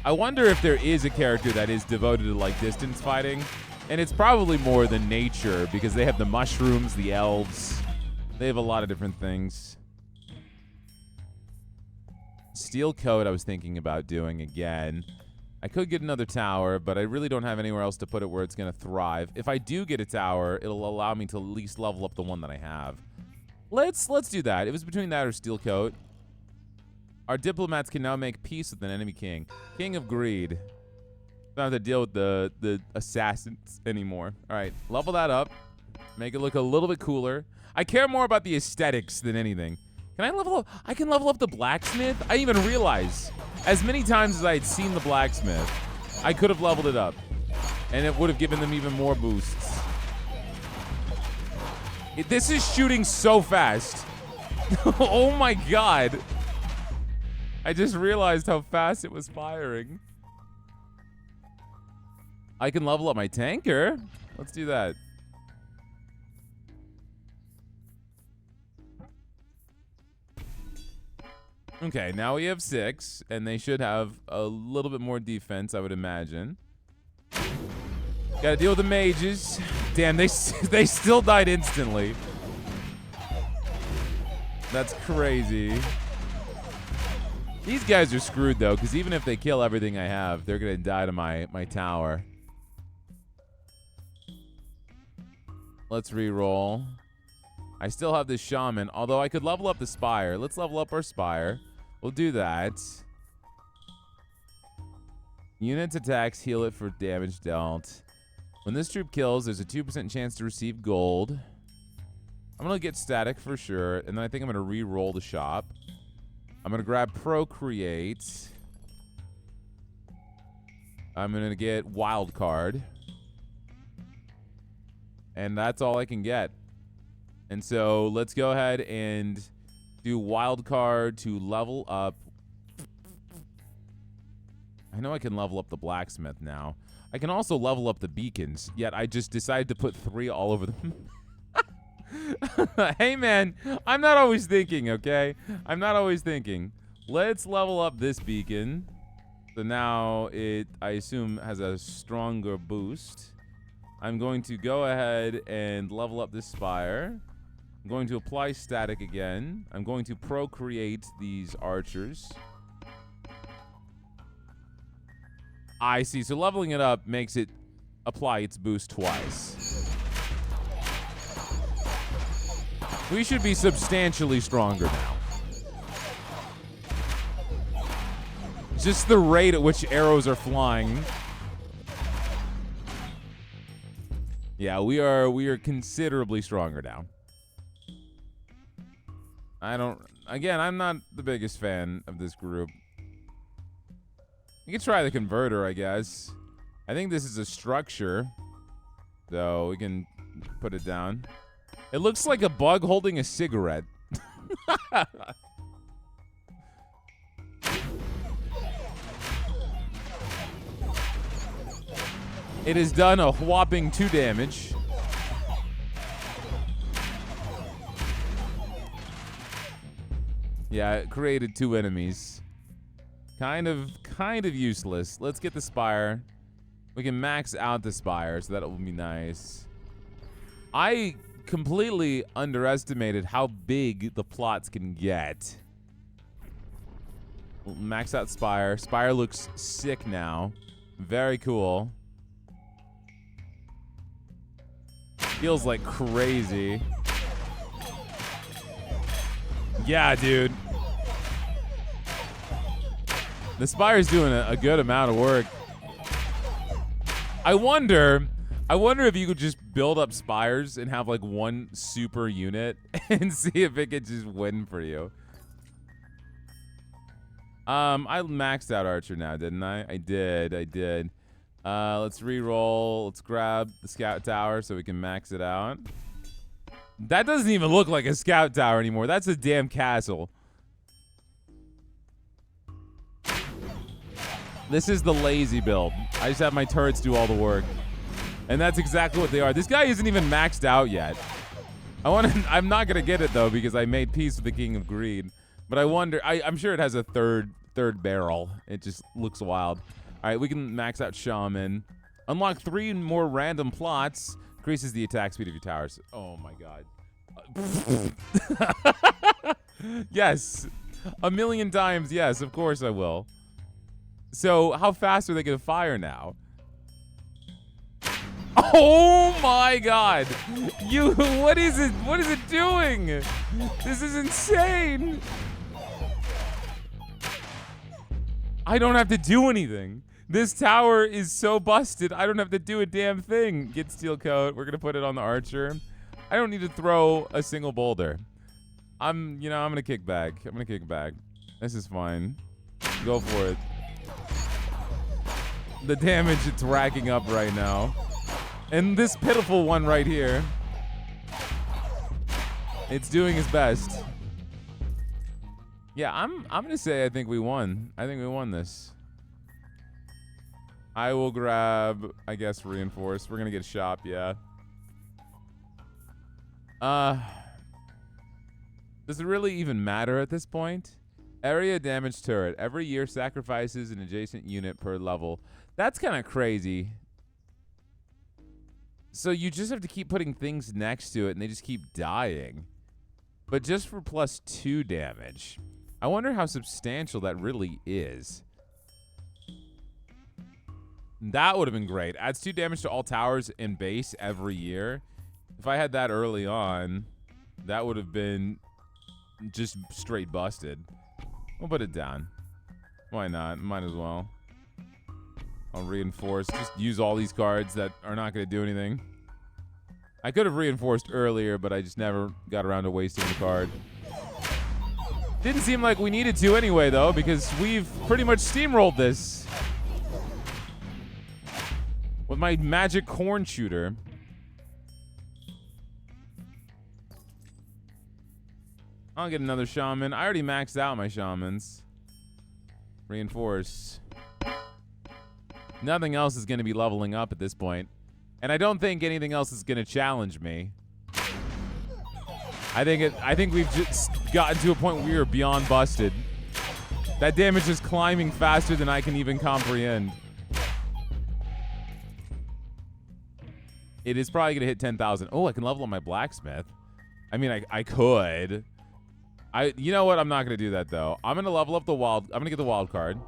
I wonder if there is a character that is devoted to like distance fighting, and it's probably more than nature because they have the mushrooms, the elves. They have a lot of different things. Steel coat I was thinking about doing again. I could get another tower, but I really don't have anywhere else to put it where it's going to thrive. If I do get a tower, it'll allow me to at least level up the one that I have. Let's do that. It was between that or steel coat. Our diplomats can now make peace with an enemy king. King of greed. Don't have to deal with the assassins anymore. All right, level that up. Make it look a little bit cooler. I care more about the aesthetics than anything. Can I level up? I can level up the blacksmith? I didn't even realize. As many times as I had seen the blacksmith, I could have leveled it up. And it would have given them even more boosts. This is shooting so fast. Oh my god. I just realized how fast it was firing. I can level up my tanker. Let's do that. Okay, now we have 6, and they should have a little bit more defense, I would imagine. Gotta deal with the mages. Damn, they still died instantly. That's crazy. These guys are screwed, though, because even if they kill everything I have, they're gonna die to my tower. Let's re-roll. I still have this shaman, although I could level up the spire. Let's level up our spire. We'll do that. Units attacks heal it for damage dealt. When this troop kills, there's a 2% chance to receive gold. I'm going to get static for sure, and then I think I'm going to re-roll the shop. I'm going to grab procreate. I'm going to get wild card. And that's all I can get. And so let's go ahead and do wild card to level up. I know I can level up the blacksmith now. I can also level up the beacons, yet I just decided to put 3 all over them. Hey man, I'm not always thinking, okay? I'm not always thinking. Let's level up this beacon. So now it, I assume, has a stronger boost. I'm going to go ahead and level up this spire. I'm going to apply static again. I'm going to procreate these archers. I see. So leveling it up makes it apply its boost twice. We should be substantially stronger now. Just the rate at which arrows are flying. Yeah, we are considerably stronger now. Again, I'm not the biggest fan of this group. You can try the converter, I guess. I think this is a structure, so we can put it down. It looks like a bug holding a cigarette. It has done a whopping 2 damage. Yeah, it created 2 enemies. Kind of useless. Let's get the spire. We can max out the spire, so that will be nice. I completely underestimated how big the plots can get. We'll max out spire. Spire looks sick now. Very cool. Feels like crazy. Yeah, dude. The spire's doing a good amount of work. I wonder if you could just build up spires and have like one super unit and see if it could just win for you. I maxed out Archer now, didn't I? I did. Let's re-roll. Let's grab the scout tower so we can max it out. That doesn't even look like a scout tower anymore. That's a damn castle. This is the lazy build. I just have my turrets do all the work. And that's exactly what they are. This guy isn't even maxed out yet. I'm not gonna get it though because I made peace with the King of Greed. But I wonder, I'm sure it has a third barrel. It just looks wild. All right, we can max out Shaman. Unlock 3 more random plots. Increases the attack speed of your towers. Oh my god. Yes. 1,000,000 times, yes, of course I will. So how fast are they gonna fire now? Oh my god. What is it? What is it doing? This is insane. I don't have to do anything. This tower is so busted, I don't have to do a damn thing. Get steel coat. We're gonna put it on the archer. I don't need to throw a single boulder. I'm gonna kick back. This is fine. Go for it. The damage it's racking up right now. And this pitiful one right here. It's doing its best. Yeah, I'm gonna say I think we won. I think we won this. I will grab, I guess, reinforce. We're gonna get shop, yeah. Does it really even matter at this point? Area damage turret. Every year sacrifices an adjacent unit per level. That's kind of crazy. So you just have to keep putting things next to it and they just keep dying. But just for +2 damage. I wonder how substantial that really is. That would have been great. Adds 2 damage to all towers and base every year. If I had that early on, that would have been just straight busted. We'll put it down. Why not? Might as well. I'll reinforce. Just use all these cards that are not going to do anything. I could have reinforced earlier, but I just never got around to wasting the card. Didn't seem like we needed to anyway, though, because we've pretty much steamrolled this. With my magic corn shooter. I'll get another shaman. I already maxed out my shamans. Reinforce. Nothing else is going to be leveling up at this point. And I don't think anything else is going to challenge me. I think we've just gotten to a point where we are beyond busted. That damage is climbing faster than I can even comprehend. It is probably going to hit 10,000. Oh, I can level up my blacksmith. I mean, I could. You know what? I'm not going to do that, though. I'm going to level up the wild. I'm going to get the wild card.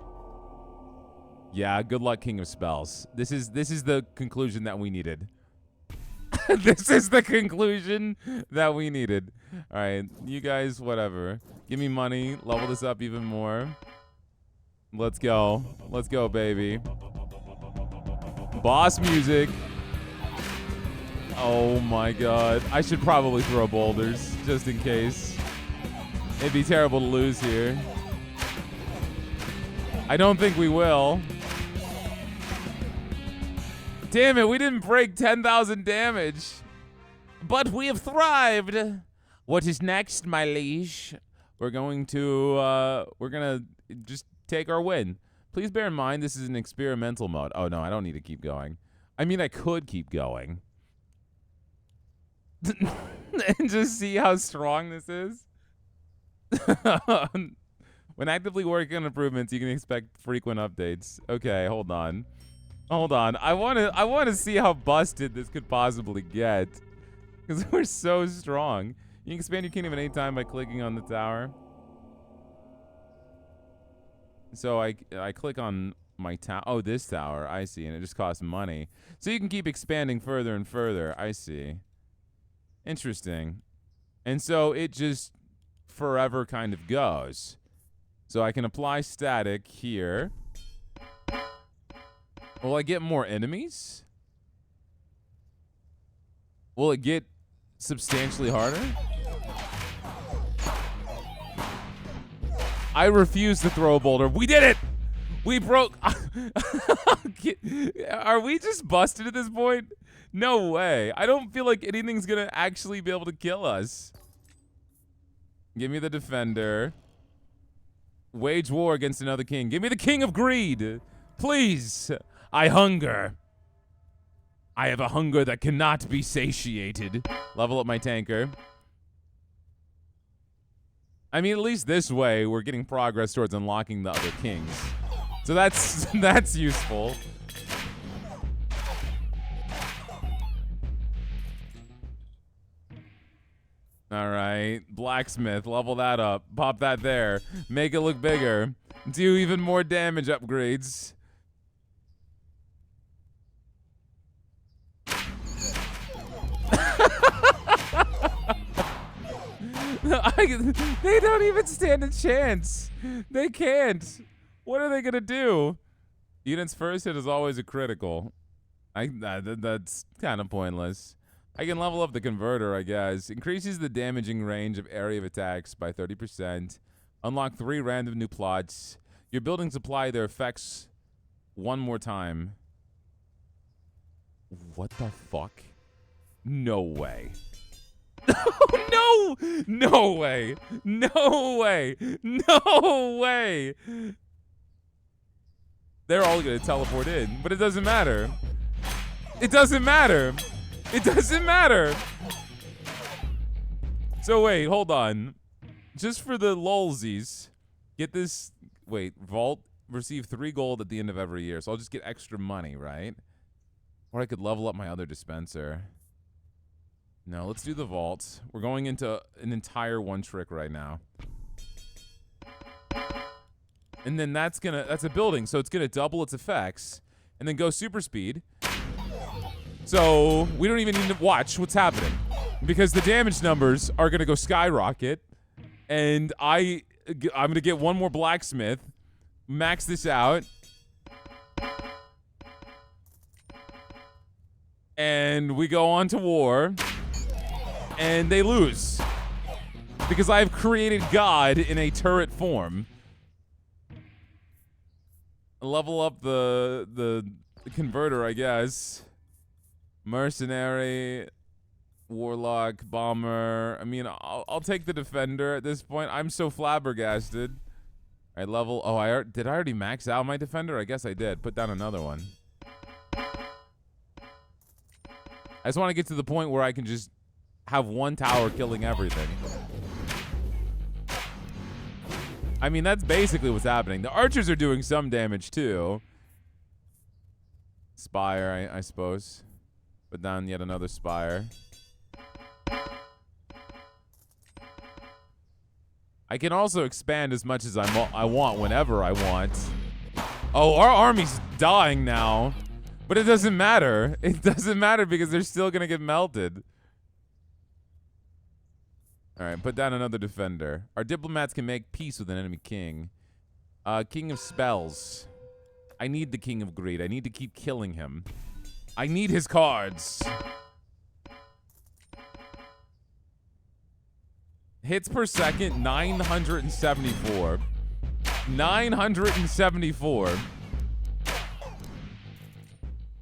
Yeah, good luck, King of Spells. This is the conclusion that we needed. This is the conclusion that we needed. All right, you guys, whatever. Give me money. Level this up even more. Let's go. Let's go, baby. Boss music. Oh, my God. I should probably throw boulders just in case. It'd be terrible to lose here. I don't think we will. Damn it, we didn't break 10,000 damage. But we have thrived. What is next, my liege? We're gonna just take our win. Please bear in mind this is an experimental mode. Oh no, I don't need to keep going. I mean, I could keep going. And just see how strong this is. When actively working on improvements, you can expect frequent updates. Okay, hold on. Hold on. I wanna see how busted this could possibly get. Because we're so strong. You can expand your kingdom at any time by clicking on the tower. So I click on my tower. Oh, this tower. I see. And it just costs money. So you can keep expanding further and further. I see. Interesting. And so it just forever kind of goes. So I can apply static here. Will I get more enemies? Will it get substantially harder? I refuse to throw a boulder. We did it! We broke. Are we just busted at this point? No way. I don't feel like anything's gonna actually be able to kill us. Give me the defender. Wage war against another king. Give me the king of greed. Please. I hunger. I have a hunger that cannot be satiated. Level up my tanker. I mean, at least this way, we're getting progress towards unlocking the other kings. So that's useful. All right, blacksmith, level that up. Pop that there. Make it look bigger. Do even more damage upgrades. They don't even stand a chance. They can't. What are they gonna do? Unit's first hit is always a critical. That's kind of pointless. I can level up the converter, I guess. Increases the damaging range of area of attacks by 30%. Unlock 3 random new plots. Your buildings apply their effects one more time. What the fuck? No way. No! No way! No way! No way! They're all gonna teleport in, but it doesn't matter. It doesn't matter. It doesn't matter. So wait, hold on. Just for the lulsies, get this. Wait, vault. Receive 3 gold at the end of every year. So I'll just get extra money, right? Or I could level up my other dispenser. No, let's do the vault. We're going into an entire one trick right now. And then that's a building, so it's gonna double its effects. And then go super speed. So we don't even need to watch what's happening. Because the damage numbers are gonna go skyrocket. And I'm gonna get one more blacksmith. Max this out. And we go on to war. And they lose. Because I've created God in a turret form. Level up the converter, I guess. Mercenary, warlock, bomber. I mean, I'll take the defender at this point. I'm so flabbergasted. I level. Oh, did I already max out my defender? I guess I did. Put down another one. I just want to get to the point where I can just have one tower killing everything. I mean, that's basically what's happening. The archers are doing some damage too. Spire, I suppose. Put down yet another spire. I can also expand as much as I want whenever I want. Oh, our army's dying now. But it doesn't matter. It doesn't matter because they're still going to get melted. All right, put down another defender. Our diplomats can make peace with an enemy king. King of spells. I need the king of greed. I need to keep killing him. I need his cards. Hits per second, 974. 974.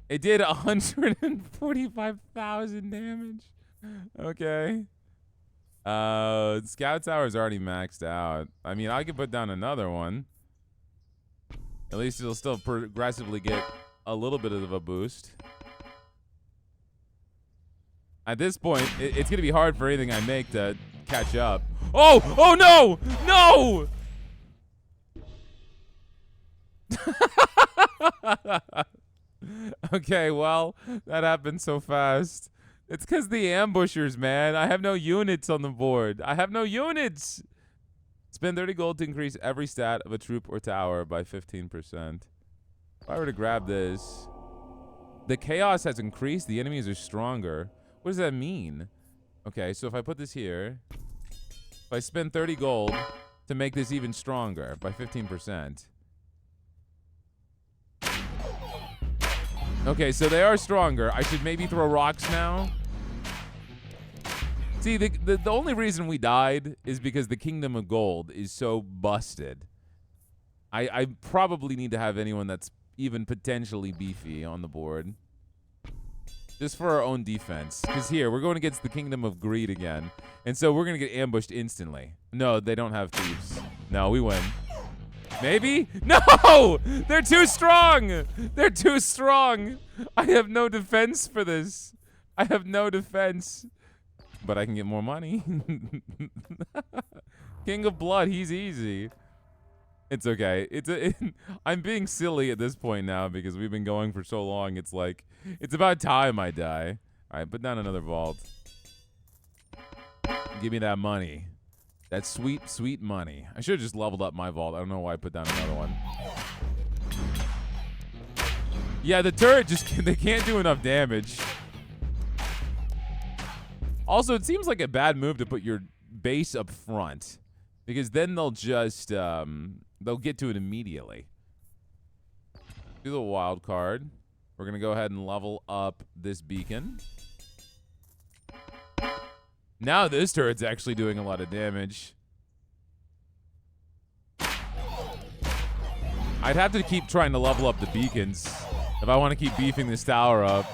It did 145,000 damage. Okay. Scout Tower's already maxed out. I mean, I could put down another one. At least it'll still progressively get a little bit of a boost. At this point, it's going to be hard for anything I make to catch up. Oh! Oh no! No! Okay, well, that happened so fast. It's because the ambushers, man. I have no units on the board. I have no units. Spend 30 gold to increase every stat of a troop or tower by 15%. If I were to grab this, the chaos has increased. The enemies are stronger. What does that mean? Okay, so if I put this here, if I spend 30 gold to make this even stronger by 15%. Okay, so they are stronger. I should maybe throw rocks now. See, the only reason we died is because the Kingdom of Gold is so busted. I probably need to have anyone that's even potentially beefy on the board. Just for our own defense. Because here, we're going against the Kingdom of Greed again. And so we're going to get ambushed instantly. No, they don't have thieves. No, we win. Maybe? No! They're too strong! They're too strong! I have no defense for this. I have no defense. But I can get more money. King of Blood, he's easy. It's okay. I'm being silly at this point now because we've been going for so long. It's like, it's about time I die. All right, put down another vault. Give me that money. That sweet, sweet money. I should have just leveled up my vault. I don't know why I put down another one. Yeah, the turret they can't do enough damage. Also, it seems like a bad move to put your base up front because then they'll just, they'll get to it immediately. Do the wild card. We're going to go ahead and level up this beacon. Now this turret's actually doing a lot of damage. I'd have to keep trying to level up the beacons if I want to keep beefing this tower up.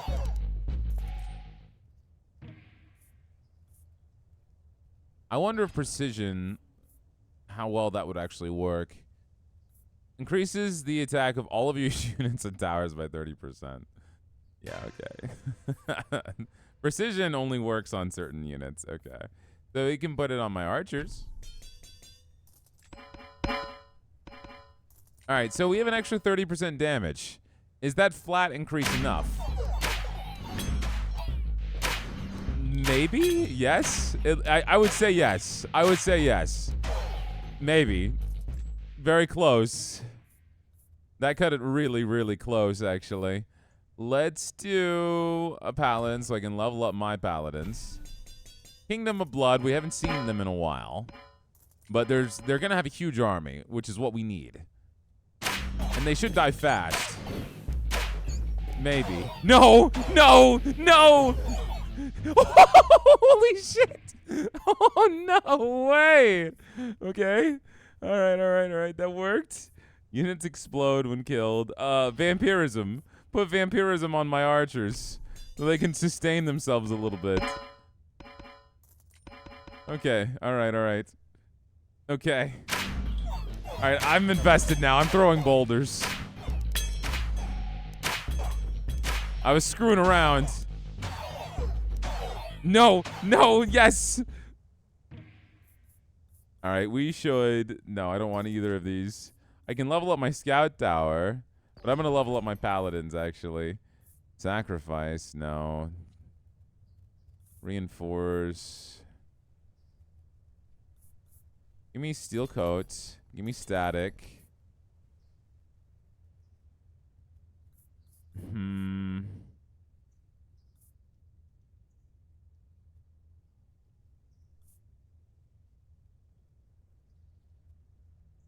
I wonder if precision, how well that would actually work. Increases the attack of all of your units and towers by 30%. Yeah, okay. Precision only works on certain units. Okay. So we can put it on my archers. All right, so we have an extra 30% damage. Is that flat increase enough? Maybe? Yes? I would say yes. I would say yes. Maybe. Very close. That cut it really, really close, actually. Let's do a paladin so I can level up my paladins. Kingdom of Blood, we haven't seen them in a while. But they're going to have a huge army, which is what we need. And they should die fast. Maybe. No! No! No! Holy shit! Oh, no way! Okay. All right. That worked. Units explode when killed. Vampirism. Put vampirism on my archers so they can sustain themselves a little bit. Okay. All right. Okay. All right, I'm invested now. I'm throwing boulders. I was screwing around. No, yes. All right, we should. No, I don't want either of these. I can level up my scout tower, but I'm going to level up my paladins, actually. Sacrifice, no. Reinforce. Give me steel coat. Give me static.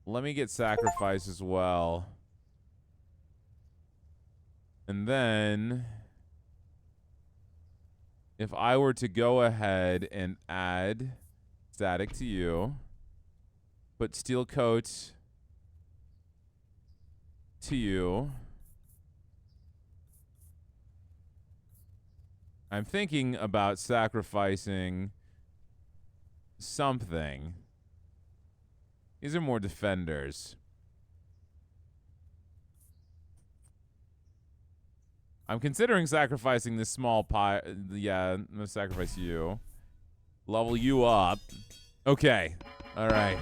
Let me get sacrifice as well. And then if I were to go ahead and add static to you, put steel coat to you. I'm thinking about sacrificing something. These are more defenders. I'm considering sacrificing this small pie. Yeah, I'm going to sacrifice you. Level you up. Okay. All right.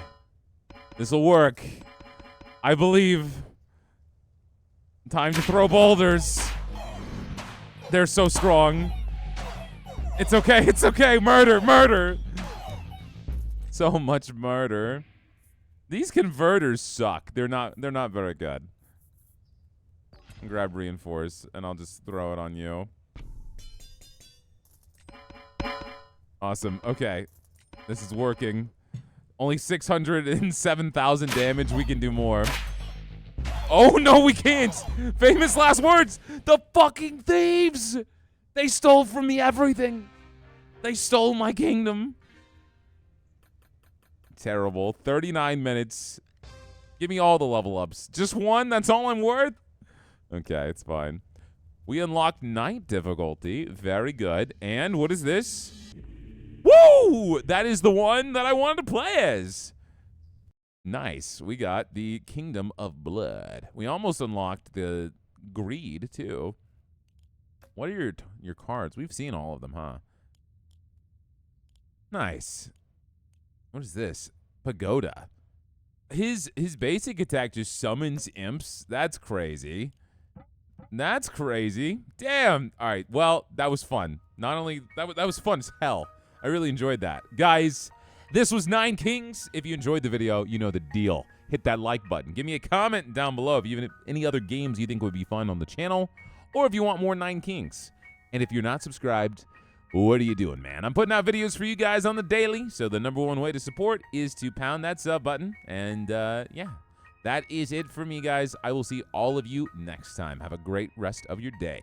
This'll work. I believe. Time to throw boulders. They're so strong. It's okay. It's okay. Murder. Murder. So much murder. These converters suck. They're not very good. Grab reinforce, and I'll just throw it on you. Awesome. Okay. This is working. Only 607,000 damage. We can do more. Oh, no, we can't. Famous last words. The fucking thieves. They stole from me everything. They stole my kingdom. Terrible. 39 minutes. Give me all the level ups. Just one? That's all I'm worth? Okay, it's fine. We unlocked night difficulty. Very good. And what is this? Woo! That is the one that I wanted to play as. Nice. We got the Kingdom of Blood. We almost unlocked the Greed, too. What are your cards? We've seen all of them, huh? Nice. What is this? Pagoda. His basic attack just summons imps. That's crazy. That's crazy. Damn. All right. Well, that was fun. Not only that was fun as hell. I really enjoyed that. Guys, this was 9Kings. If you enjoyed the video, you know the deal. Hit that like button. Give me a comment down below if you have any other games you think would be fun on the channel, or if you want more 9Kings. And if you're not subscribed, what are you doing, man? I'm putting out videos for you guys on the daily, so the #1 way to support is to pound that sub button. And yeah, that is it for me, guys. I will see all of you next time. Have a great rest of your day.